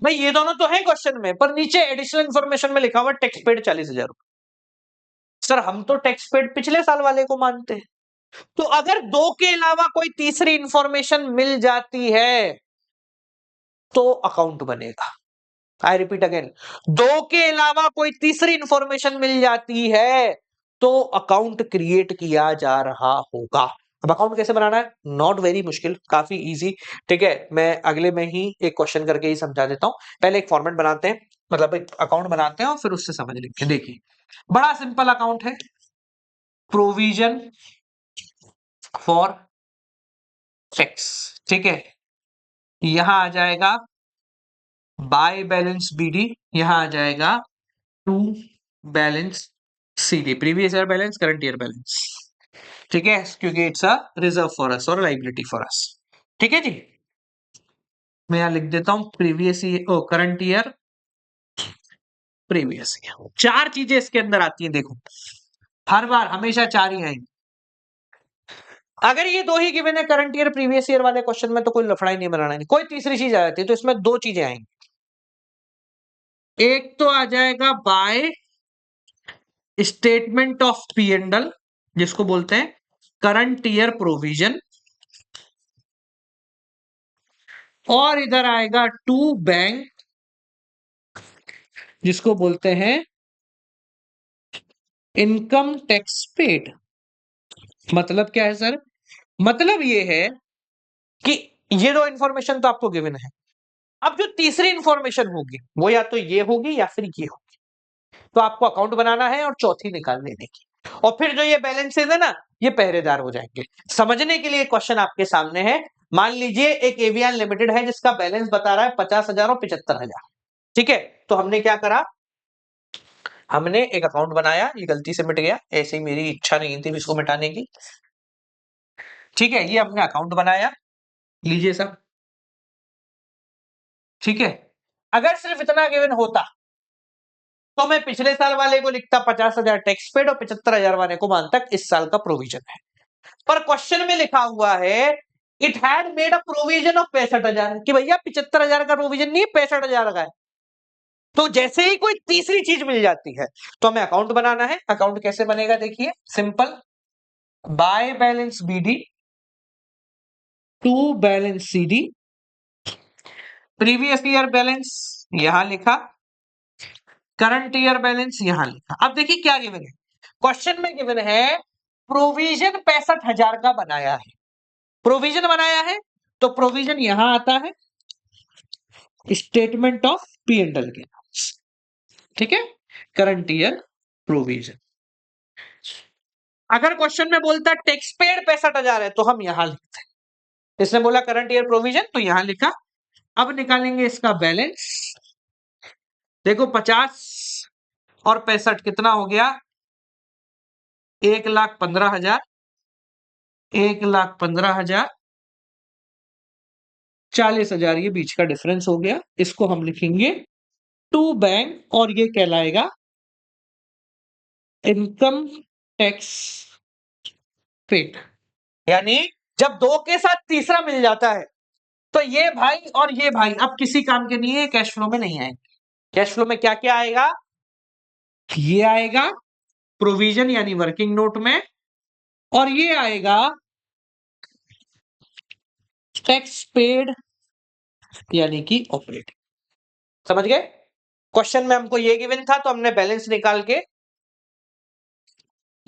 भाई, ये दोनों तो है क्वेश्चन में, पर नीचे एडिशनल इंफॉर्मेशन में लिखा हुआ टैक्स पेड 40,000। सर हम तो टैक्स पेड पिछले साल वाले को मानते हैं, तो अगर 2 के अलावा कोई तीसरी इंफॉर्मेशन मिल जाती है तो अकाउंट बनेगा। आई रिपीट अगेन, 2 के अलावा कोई तीसरी इंफॉर्मेशन मिल जाती है तो अकाउंट क्रिएट किया जा रहा होगा। अब अकाउंट कैसे बनाना है, नॉट वेरी मुश्किल, काफी इजी, ठीक है। मैं अगले में ही एक क्वेश्चन करके ही समझा देता हूं, पहले एक फॉर्मेट बनाते हैं, मतलब एक अकाउंट बनाते हैं और फिर उससे समझ लेंगे। देखिए बड़ा सिंपल अकाउंट है, प्रोविजन फॉर टैक्स, ठीक है। यहां आ जाएगा बाय बैलेंस बीडी, यहां आ जाएगा to balance CD, previous year balance current year balance, ठीक है, क्योंकि it's a reserve for us और लाइबिलिटी फॉर अस, ठीक है जी। मैं यहां लिख देता हूं previous year, current year, previous year. 4 चीजें इसके अंदर आती हैं, देखो हर बार हमेशा 4 ही आएंगी। अगर ये 2 ही गिवन है करंट ईयर प्रीवियस ईयर वाले क्वेश्चन में, तो कोई लफड़ा ही नहीं बनाना है, कोई तीसरी चीज आ जाती है, तो इसमें 2 चीजें आएंगी। एक तो आ जाएगा by statement of P and L, जिसको बोलते हैं करंट ईयर प्रोविजन, और इधर आएगा टू बैंक, जिसको बोलते हैं इनकम टैक्स पेड। मतलब क्या है सर? मतलब ये है कि ये दो इंफॉर्मेशन तो आपको गिवन है। अब जो तीसरी इंफॉर्मेशन होगी वो या तो ये होगी या फिर ये होगी, तो आपको अकाउंट बनाना है और चौथी निकाल लेने की, और फिर जो ये बैलेंसेस है ना, ये पहरेदार हो जाएंगे। समझने के लिए क्वेश्चन आपके सामने है। मान लीजिए एक एवियन लिमिटेड है जिसका बैलेंस बता रहा है 50,000 और 75,000। ठीक है, तो हमने क्या करा, हमने एक अकाउंट बनाया, ये गलती से मिट गया, ऐसे ही मेरी इच्छा नहीं थी इसको मिटाने की। ठीक है, ये हमने अकाउंट बनाया, लीजिए सब। ठीक है, अगर सिर्फ इतना गिवन होता तो मैं पिछले साल वाले को लिखता 50,000 टैक्स पेड और 75,000 वाले को मानता इस साल का प्रोविजन है। पर क्वेश्चन में लिखा हुआ है it had made a provision of 65,000, कि भैया 75,000 का प्रोविजन नहीं, 65,000 का है। तो जैसे ही कोई तीसरी चीज मिल जाती है तो हमें अकाउंट बनाना है। अकाउंट कैसे बनेगा देखिए, simple, by balance BD to balance CD, previous year balance यहां लिखा, करंट ईयर बैलेंस यहां लिखा। अब देखिए क्या गिवन है, क्वेश्चन में गिवन है प्रोविजन 65,000 का बनाया है, प्रोविजन बनाया है, तो प्रोविजन यहां आता है statement of P and L के नाम। ठीक है, करंट ईयर प्रोविजन। अगर क्वेश्चन में बोलता टैक्स पेड 65,000 है तो हम यहां लिखते हैं, इसने बोला करंट ईयर प्रोविजन तो यहां लिखा। अब निकालेंगे इसका बैलेंस, देखो 50 और 65 कितना हो गया, 1,15,000, 1,15,000, 40,000, ये बीच का डिफरेंस हो गया। इसको हम लिखेंगे टू बैंक और ये कहलाएगा इनकम टैक्स पेड। यानी जब दो के साथ तीसरा मिल जाता है तो ये भाई और ये भाई अब किसी काम के नहीं है, कैश फ्लो में नहीं आएंगे। कैश फ्लो में क्या क्या आएगा, ये आएगा प्रोविजन यानी वर्किंग नोट में, और ये आएगा टैक्स पेड यानी कि ऑपरेटिंग। समझ गए? क्वेश्चन में हमको ये गिवन था तो हमने बैलेंस निकाल के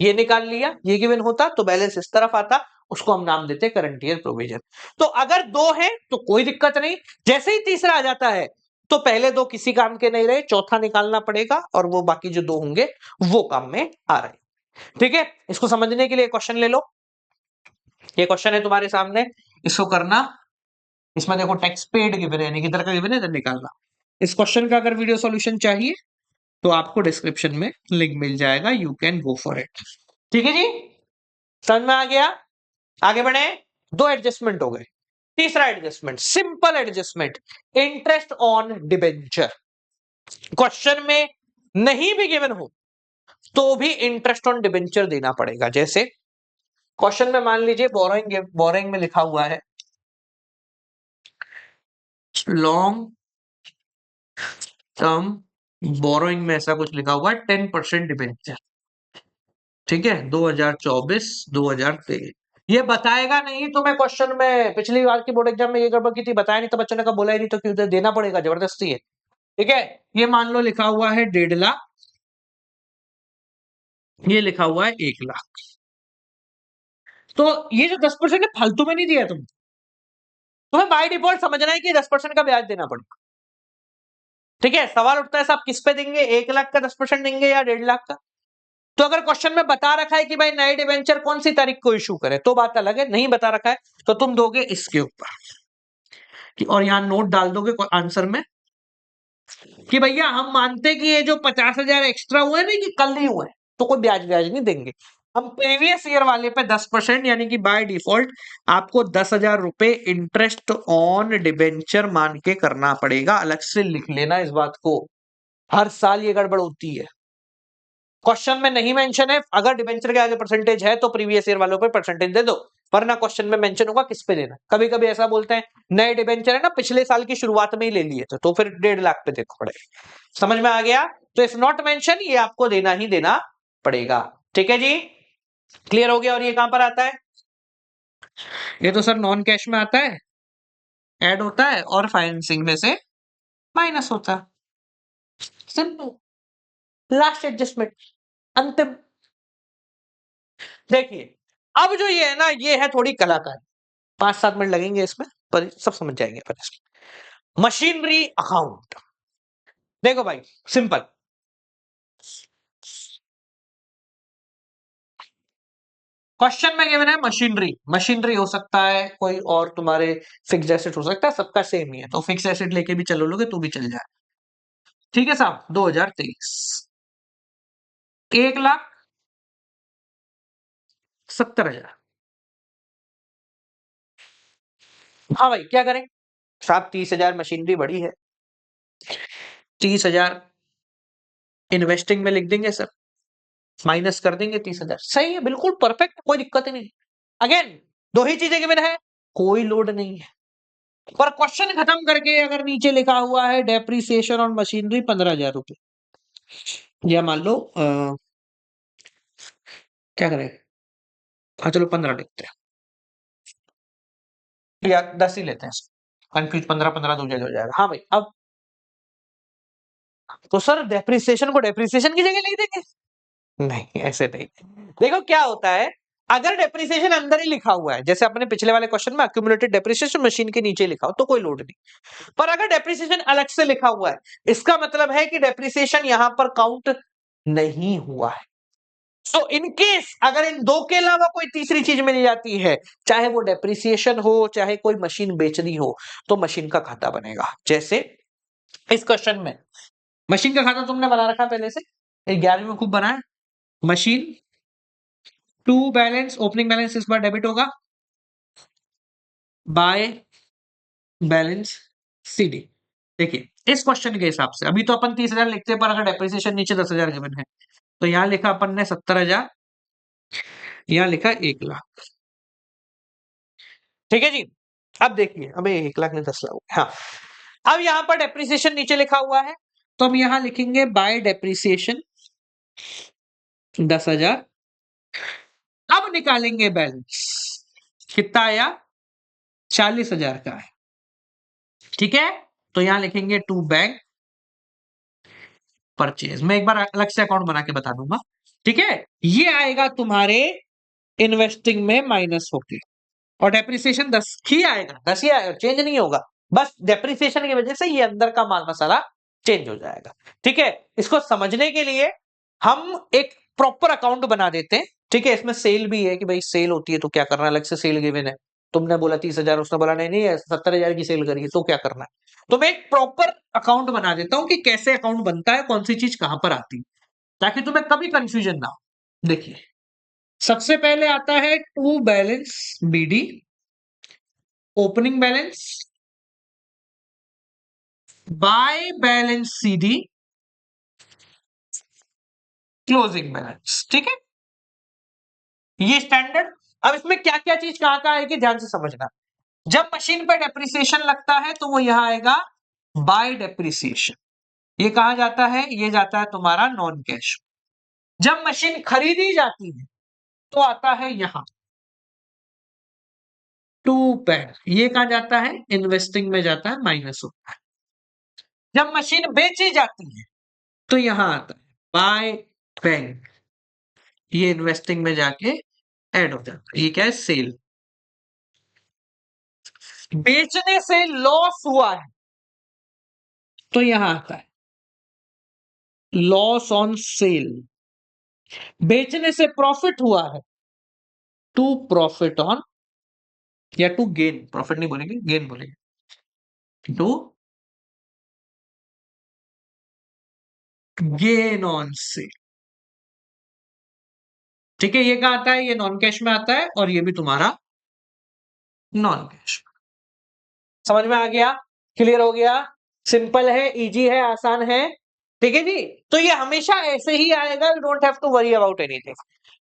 ये निकाल लिया, ये गिवन होता तो बैलेंस इस तरफ आता, उसको हम नाम देते करंट ईयर प्रोविजन। तो अगर दो है तो कोई दिक्कत नहीं, जैसे ही तीसरा आ जाता है तो पहले दो किसी काम के नहीं रहे, चौथा निकालना पड़ेगा और वो बाकी जो दो होंगे वो काम में आ रहे। ठीक है, इसको समझने के लिए क्वेश्चन ले लो, ये क्वेश्चन है तुम्हारे सामने, इसको करना। इसमें देखो टैक्स पेड गिवन है, यानी किधर का गिवन है, इधर निकालना। इस क्वेश्चन का अगर वीडियो सॉल्यूशन चाहिए तो आपको डिस्क्रिप्शन में लिंक मिल जाएगा, you can go for it. ठीक है जी, समझ में आ गया? आगे बढ़े, दो एडजस्टमेंट हो गए। तीसरा adjustment, simple adjustment, interest on debenture. Question में नहीं भी गिवन हो तो भी इंटरेस्ट ऑन डिबेंचर देना पड़ेगा। जैसे क्वेश्चन में मान लीजिए बोरोइंग, बोरोइंग में लिखा हुआ है लॉन्ग टर्म बोरोइंग में ऐसा कुछ लिखा हुआ है 10% डिबेंचर। ठीक है, 2024 2023, ये बताएगा नहीं तो मैं क्वेश्चन में पिछली बार की बोर्ड एग्जाम में ये गड़बड़ की थी, बताया नहीं तो बच्चों ने कहा बोला ही नहीं तो क्यों देना पड़ेगा, जबरदस्ती है। ठीक है, ये मान लो लिखा हुआ है 1.5 लाख, ये लिखा हुआ है 1 लाख, तो ये जो 10% है फालतू में नहीं दिया तुम्हें बाय डिफॉल्ट समझना है कि 10% का ब्याज देना पड़ेगा। ठीक है, सवाल उठता है साहब किस पे देंगे, 1 लाख का 10% देंगे या 1.5 लाख का? तो अगर क्वेश्चन में बता रखा है कि भाई नए डिवेंचर कौन सी तारीख को इशू करे तो बात अलग है, नहीं बता रखा है तो तुम दोगे इसके ऊपर और यहां नोट डाल दोगे आंसर में कि भैया हम मानते कि ये जो 50,000 एक्स्ट्रा हुए ना कि कल नहीं हुए तो कोई ब्याज ब्याज नहीं देंगे, हम प्रीवियस ईयर वाले पे 10% यानी कि बाय डिफॉल्ट आपको 10,000 रुपए इंटरेस्ट ऑन डिबेंचर मान के करना पड़ेगा। अलग से लिख लेना इस बात को, हर साल ये गड़बड़ होती है। क्वेश्चन में नहीं मेंशन है, अगर डिबेंचर के आगे परसेंटेज है तो प्रीवियस ईयर वालों पे परसेंटेज दे दो, वरना क्वेश्चन में मेंशन होगा किस पे देना। कभी कभी ऐसा बोलते हैं नए डिबेंचर है ना पिछले साल की शुरुआत में ही ले लिए थे तो फिर 1.5 लाख पे देखो पड़ेगा। समझ में आ गया? तो इफ नॉट मेंशन ये आपको देना ही देना पड़ेगा। ठीक है जी, क्लियर हो गया। और ये कहां पर आता है? ये तो सर नॉन कैश में आता है, ऐड होता है और फाइनेंसिंग में से माइनस होता है। सिंपल, लास्ट एडजस्टमेंट, अंतिम। देखिए अब जो ये है ना, ये है थोड़ी कलाकारी, 5-7 मिनट लगेंगे इसमें, पर सब समझ जाएंगे अपन इसमें। मशीनरी अकाउंट, देखो भाई सिंपल, क्वेश्चन में गिवन है मशीनरी। मशीनरी हो सकता है कोई और तुम्हारे फिक्स्ड एसेट हो सकता है, सबका सेम ही है, तो फिक्स्ड एसेट लेके भी चलो लोगे तो भी चल जाए। ठीक है साहब, 2023, 1,70,000। हाँ भाई क्या करें साहब, 30,000 मशीनरी बड़ी है, 30,000 इन्वेस्टिंग में लिख देंगे सर, माइनस कर देंगे 30,000, सही है, बिल्कुल परफेक्ट, कोई दिक्कत ही नहीं। अगेन दो ही चीजें गिवन है, कोई लोड नहीं है। पर क्वेश्चन खत्म करके अगर नीचे लिखा हुआ है डेप्रीसिएशन और मशीनरी 15,000 रुपए, या मान लो क्या करें, हाँ चलो 15 लिखते हैं, या 10 ही लेते हैं, कंफ्यूज 15-15 दो जगह हो जाएगा। हाँ भाई, अब तो सर डेप्रिसिएशन को डेप्रिसिएशन की जगह लिख देंगे? नहीं, ऐसे नहीं। देखो क्या होता है, अगर डेप्रिसिएशन अंदर ही लिखा हुआ है, जैसे अपने पिछले वाले क्वेश्चन में अक्यूमुलेटेड डेप्रिसिएशन मशीन के नीचे लिखा हो तो कोई लोड नहीं, पर अगर डेप्रिसिएशन अलग से लिखा हुआ है, इसका मतलब है कि डेप्रिसिएशन यहां पर काउंट नहीं हुआ है। सो इन केस अगर इन दो के अलावा कोई तीसरी चीज मिल जाती है, चाहे वो डेप्रिसिएशन हो चाहे कोई मशीन बेचनी हो, तो मशीन का खाता बनेगा। जैसे इस क्वेश्चन में मशीन का खाता तुमने बना रखा पहले से, 11वीं में खूब बनाया, machine to balance, opening balance इस बार डेबिट होगा बाय बैलेंस सीडी। देखिए इस क्वेश्चन के हिसाब से अभी तो अपन 30,000 लिखते हैं, पर अगर डेप्रिसिएशन नीचे 10,000 गिवन है, तो यहां लिखा अपन ने 70,000, यहां लिखा 1,00,000। ठीक है जी, अब देखिए, अबे 1,00,000 ने 10,00,000 हो गया। हाँ, अब यहां पर डेप्रिसिएशन नीचे लिखा हुआ है, तो हम यहां लिखेंगे बाय डेप्रिसिएशन 10,000। अब निकालेंगे बैलेंस, कितना आया, 40,000 का है। ठीक है, तो यहां लिखेंगे टू बैंक परचेज। मैं एक बार अलग से अकाउंट बना के बता दूंगा। ठीक है, ये आएगा तुम्हारे इन्वेस्टिंग में माइनस होके, और डेप्रिसिएशन 10 ही आएगा, 10 ही आएगा, चेंज नहीं होगा, बस डेप्रिसिएशन की वजह से ये अंदर का माल मसाला चेंज हो जाएगा। ठीक है, इसको समझने के लिए हम एक प्रॉपर अकाउंट बना देते हैं। ठीक है, इसमें सेल भी है कि भाई सेल होती है तो क्या करना, अलग से सेल गिवन है, तुमने बोला 30,000, उसने बोला नहीं नहीं 70,000 की सेल करिए, तो क्या करना है। तो मैं एक प्रॉपर अकाउंट बना देता हूं कि कैसे अकाउंट बनता है, कौन सी चीज कहां पर आती है, ताकि तुम्हें कभी कंफ्यूजन ना हो। देखिए सबसे पहले आता है to balance BD, opening balance by balance CD, closing balance. ठीक है, ये स्टैंडर्ड। अब इसमें क्या क्या चीज कहां कहां आएगी ध्यान से समझना। जब मशीन पे डेप्रिसिएशन लगता है तो वो यहां आएगा बाय डेप्रिसिएशन, ये कहा जाता है, ये जाता है तुम्हारा नॉन कैश। जब मशीन खरीदी जाती है तो आता है यहां टू बैंक, ये कहा जाता है इन्वेस्टिंग में जाता है, माइनस होता है। जब मशीन बेची जाती है तो यहां आता है बाय बैंक, ये इन्वेस्टिंग में जाके ऐड हो जाता है, ये क्या है, सेल। बेचने से लॉस हुआ है तो यहां आता है लॉस ऑन सेल। बेचने से प्रॉफिट हुआ है टू प्रॉफिट ऑन, या टू गेन, प्रॉफिट नहीं बोलेंगे गेन बोलेंगे, टू गेन ऑन सेल। ठीक है, ये कहा आता है, ये नॉन कैश में आता है, और ये भी तुम्हारा नॉन कैश। समझ में आ गया, क्लियर हो गया, सिंपल है, इजी है, आसान है। ठीक है जी, तो ये हमेशा ऐसे ही आएगा, you don't have to worry about anything.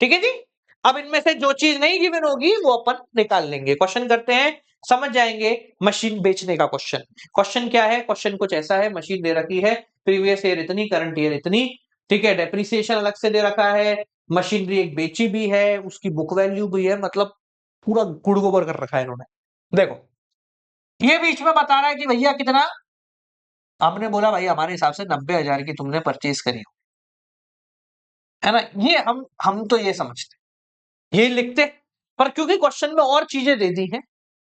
ठीक है जी, अब इनमें से जो चीज नहीं गिवन होगी वो अपन निकाल लेंगे। क्वेश्चन करते हैं, समझ जाएंगे। मशीन बेचने का क्वेश्चन, क्वेश्चन क्या है, क्वेश्चन कुछ ऐसा है, मशीन दे रखी है, प्रीवियस ईयर इतनी, करंट ईयर इतनी, ठीक है, डेप्रिसिएशन अलग से दे रखा है, मशीनरी एक बेची भी है, उसकी बुक वैल्यू भी है, मतलब पूरा गुड़ गोबर कर रखा है इन्होंने। देखो, ये बीच में बता रहा है कि भैया कितना, हमने बोला भाई हमारे हिसाब से 90,000 की तुमने परचेज करी है ना, ये हम तो ये समझते, ये लिखते, पर क्योंकि क्वेश्चन में और चीजें दे दी हैं,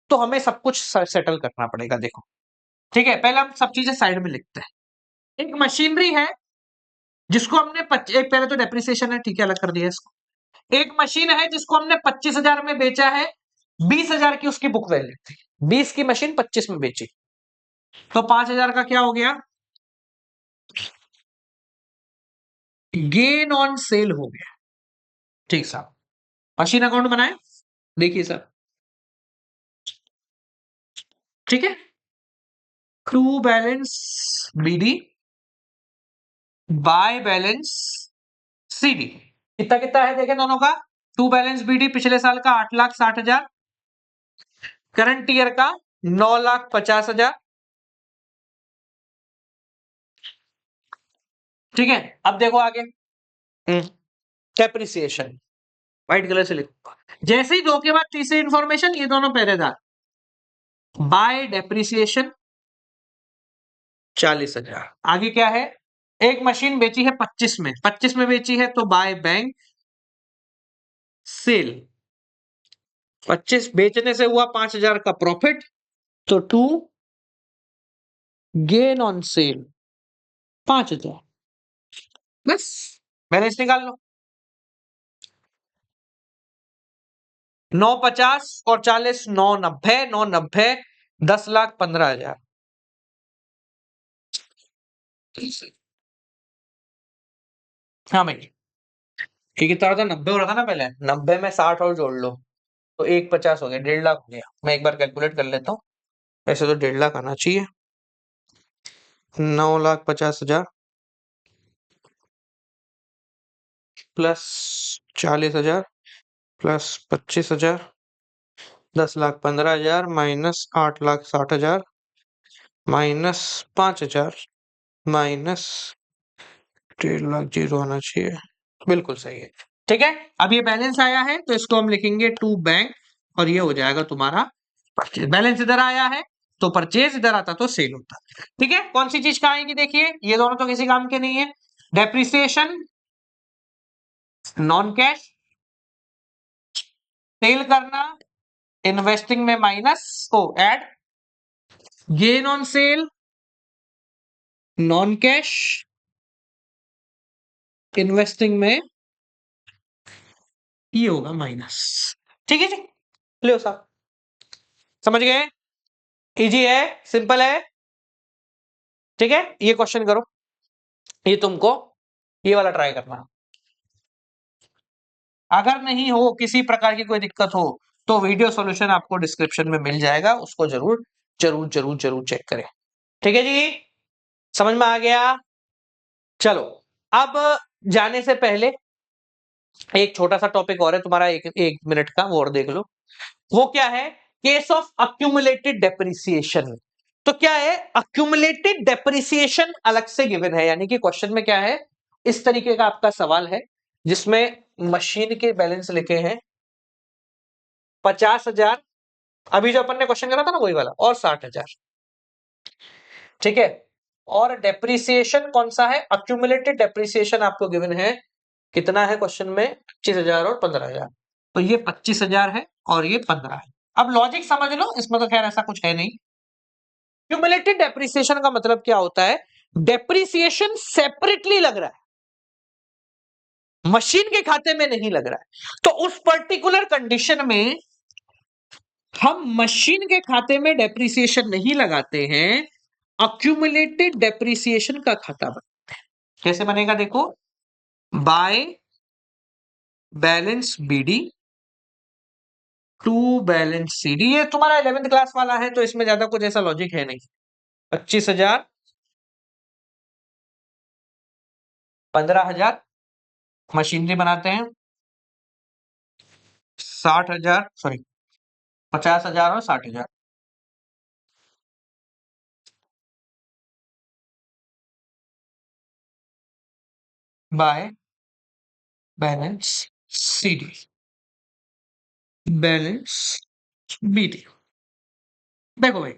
तो हमें सब कुछ सेटल करना पड़ेगा। देखो, ठीक है, पहले हम सब चीजें साइड में लिखते हैं। एक मशीनरी है जिसको हमने एक, पहले तो डेप्रिसिएशन है, ठीक है, अलग कर दिया इसको। एक मशीन है जिसको हमने 25,000 में बेचा है, 20,000 की उसकी बुक वैल्यू थी, 20 की मशीन 25 में बेची, तो 5,000 का क्या हो गया, गेन ऑन सेल हो गया। ठीक साहब, मशीन अकाउंट बनाए, देखिए सर, ठीक है, true balance BD by balance CD, कितना कितना है देखें दोनों का। टू बैलेंस बीडी पिछले साल का 8,60,000, करंट ईयर का 9,50,000। ठीक है, अब देखो आगे, डेप्रिसिएशन व्हाइट कलर से लिखो, जैसे ही दो के बाद तीसरी इंफॉर्मेशन, ये दोनों पहरेदार, बाय डेप्रिसिएशन 40,000। आगे क्या है, एक मशीन बेची है 25 में, 25 में बेची है, तो बाय बैंक सेल, 25 बेचने से हुआ 5,000 का प्रॉफिट, तो टू गेन ऑन सेल 5,000, बस बैलेंस निकाल लो। 9,50 और 40, 9,90, 9,90, 10,15,000। हाँ भाई, ये कितना था, 90 हो रहा था ना पहले, 90 में 60 और जोड़ लो, तो 1,50 हो गया, 1,50,000 हो गया। मैं एक बार कैलकुलेट कर लेता हूँ, ऐसे तो 1,50,000 आना चाहिए, 9,50,000 plus 40,000 plus 25,000, 10,15,000 minus 8,60,000 minus 5,000 minus 1,50,000, zero आना चाहिए, बिल्कुल सही है। ठीक है, अब ये बैलेंस आया है तो इसको हम लिखेंगे टू बैंक, और ये हो जाएगा तुम्हारा परचेज। बैलेंस इधर आया है तो परचेज, इधर आता तो सेल होता। ठीक है, कौन सी चीज का आएगी, देखिए ये दोनों तो किसी काम के नहीं है। डेप्रिसिएशन नॉन कैश, सेल करना इन्वेस्टिंग में माइनस को add, gain on sale non cash, investing में ये होगा माइनस। ठीक है जी, लो साहब, समझ गए, इजी है, सिंपल है। ठीक है, ये क्वेश्चन करो, ये तुमको ये वाला ट्राई करना। अगर नहीं हो, किसी प्रकार की कोई दिक्कत हो, तो वीडियो सॉल्यूशन आपको डिस्क्रिप्शन में मिल जाएगा, उसको जरूर जरूर जरूर जरूर चेक करें। ठीक है जी, समझ में आ गया। चलो, अब जाने से पहले एक छोटा सा टॉपिक और है तुम्हारा, एक मिनट का, वो और देख लो। वो क्या है, केस ऑफ अक्यूमुलेटेड डेप्रिसिएशन। तो क्या है, अक्यूमुलेटेड डेप्रिसिएशन अलग से गिवन है, यानी कि क्वेश्चन में क्या है, इस तरीके का आपका सवाल है जिसमें मशीन के बैलेंस लिखे हैं 50,000, अभी जो अपन ने क्वेश्चन करा था ना वही वाला, और 60,000। ठीक है, और डेप्रिसिएशन कौन सा है, अक्यूमुलेटेड डेप्रिसिएशन आपको गिवन है, कितना है क्वेश्चन में, 25,000 और 15,000। तो ये 25,000 है और ये 15 है। अब लॉजिक समझ लो, इसमें तो खैर ऐसा कुछ है नहीं। क्यूमुलेटेड डेप्रिसिएशन का मतलब क्या होता है, डेप्रिसिएशन सेपरेटली लग रहा है, मशीन के खाते में नहीं लग रहा है, तो उस पर्टिकुलर कंडीशन में हम मशीन के खाते में डेप्रिसिएशन नहीं लगाते हैं, अक्यूमुलेटेड डेप्रिसिएशन का खाता बनता है। कैसे बनेगा देखो, by balance BD to balance CD, ये तुम्हारा 11th क्लास वाला है तो इसमें ज्यादा कुछ ऐसा लॉजिक है नहीं। 25,000, 15,000 मशीनरी बनाते हैं, 60,000 सॉरी 50,000 और 60,000। By balance CD balance BD। देखो भाई,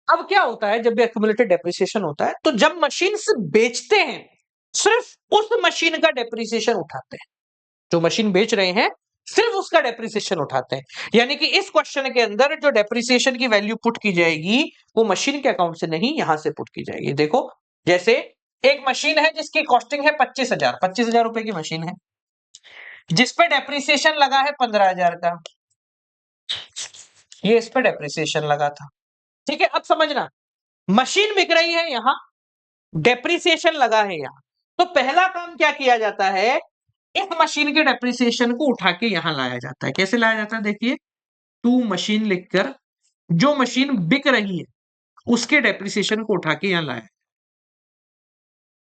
अब क्या होता है जब भी एक्यूमुलेटेड डेप्रिसिएशन होता है, तो जब मशीन से बेचते हैं सिर्फ उस मशीन का डेप्रिसिएशन उठाते हैं। जो मशीन बेच रहे हैं सिर्फ उसका डेप्रिसिएशन उठाते हैं। यानी कि इस क्वेश्चन के अंदर जो डेप्रिसिएशन की वैल्यू पुट की जाएगी वो मशीन के अकाउंट से नहीं, यहां से पुट की जाएगी। देखो, जैसे एक मशीन है जिसकी कॉस्टिंग है 25,000 रुपए की मशीन है, जिसपे डेप्रिसिएशन लगा है 15,000 का। ये इस पे डेप्रिसिएशन लगा था। ठीक है, अब समझना, मशीन बिक रही है यहां, डेप्रिसिएशन लगा है यहां। तो पहला काम क्या किया जाता है, इस मशीन के डेप्रिसिएशन को उठा के यहां लाया जाता है। कैसे लाया जाता है, देखिए, टू मशीन लिखकर जो मशीन बिक रही है उसके डेप्रिसिएशन को उठा के यहां लाया,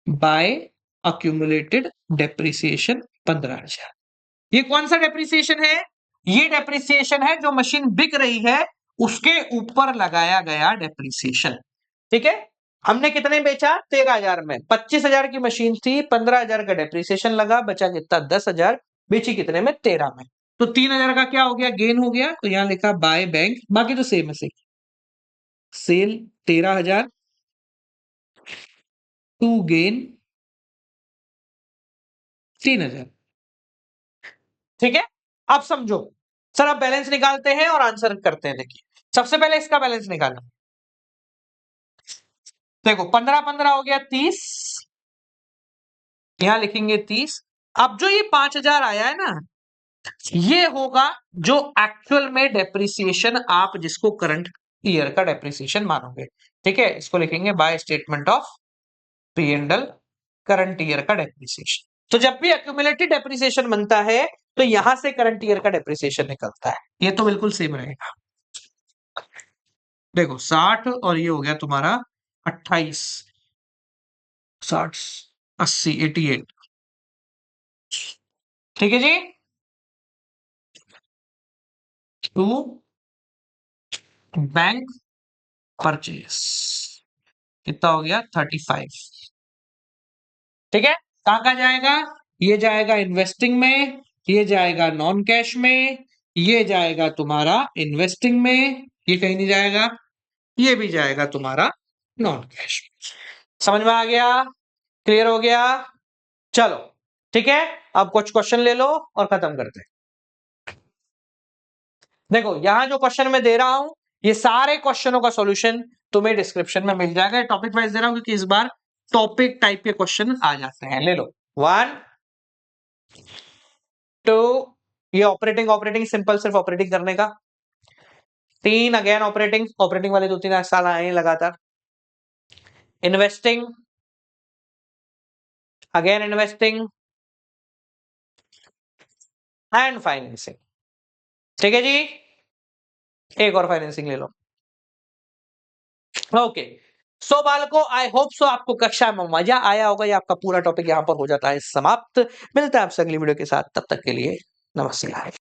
बाय अक्यूमुलेटेड डेप्रिसिएशन 15,000। ये कौन सा डेप्रिसिएशन है, ये डेप्रिसिएशन है जो मशीन बिक रही है उसके ऊपर लगाया गया डेप्रिसिएशन। ठीक है, हमने कितने बेचा, 13,000 में। 25,000 की मशीन थी, 15,000 का डेप्रिसिएशन लगा, बचा कितना, 10,000। बेची कितने में, 13 में। तो 3,000 का क्या हो गया, गेन हो गया। तो यहां लिखा बाय बैंक, बाकी तो सेम है, सेल 13,000 टू गेन 3,000। ठीक है, अब समझो सर, अब बैलेंस निकालते हैं और आंसर करते हैं। देखिए, सबसे पहले इसका बैलेंस निकालना। देखो, 15 हो गया 30, यहां लिखेंगे 30। अब जो ये 5,000 आया है ना, ये होगा जो एक्चुअल में डेप्रिसिएशन, आप जिसको करंट ईयर का डेप्रिसिएशन मानोगे। ठीक है, इसको लिखेंगे by statement of P&L current year का डेप्रिसिएशन। तो जब भी एक्यूमुलेटेड डेप्रिसिएशन बनता है तो यहां से करंट ईयर का डेप्रिसिएशन निकलता है। ये तो बिल्कुल सेम रहेगा। देखो, 60 और ये हो गया तुम्हारा 28, 60, 80, 88। ठीक है जी, टू बैंक परचेस कितना हो गया, 35। ठीक है, कहां कहां जाएगा, ये जाएगा इन्वेस्टिंग में, ये जाएगा नॉन कैश में, ये जाएगा तुम्हारा इन्वेस्टिंग में, ये कहीं नहीं जाएगा, ये भी जाएगा तुम्हारा नॉन कैश। समझ में आ गया, क्लियर हो गया। चलो ठीक है, अब कुछ क्वेश्चन ले लो और खत्म करते हैं। देखो, यहां जो क्वेश्चन मैं दे रहा हूं, ये सारे क्वेश्चनों का सॉल्यूशन तुम्हें डिस्क्रिप्शन में मिल जाएगा। टॉपिक वाइज दे रहा हूं क्योंकि इस बार टॉपिक टाइप के क्वेश्चन आ जाते हैं। ले लो, 1 2, ये ऑपरेटिंग ऑपरेटिंग सिंपल, सिर्फ ऑपरेटिंग करने का। 3 अगेन ऑपरेटिंग, ऑपरेटिंग वाले 2-3 साल आए हैं लगातार। Investing, again investing and financing. ठीक है जी, एक और फाइनेंसिंग ले लो। Okay, so BALCO, I hope so आपको कक्षा में मजा आया होगा। ये आपका पूरा टॉपिक यहां पर हो जाता है समाप्त। मिलता है आपसे अगली वीडियो के साथ, तब तक के लिए नमस्कार।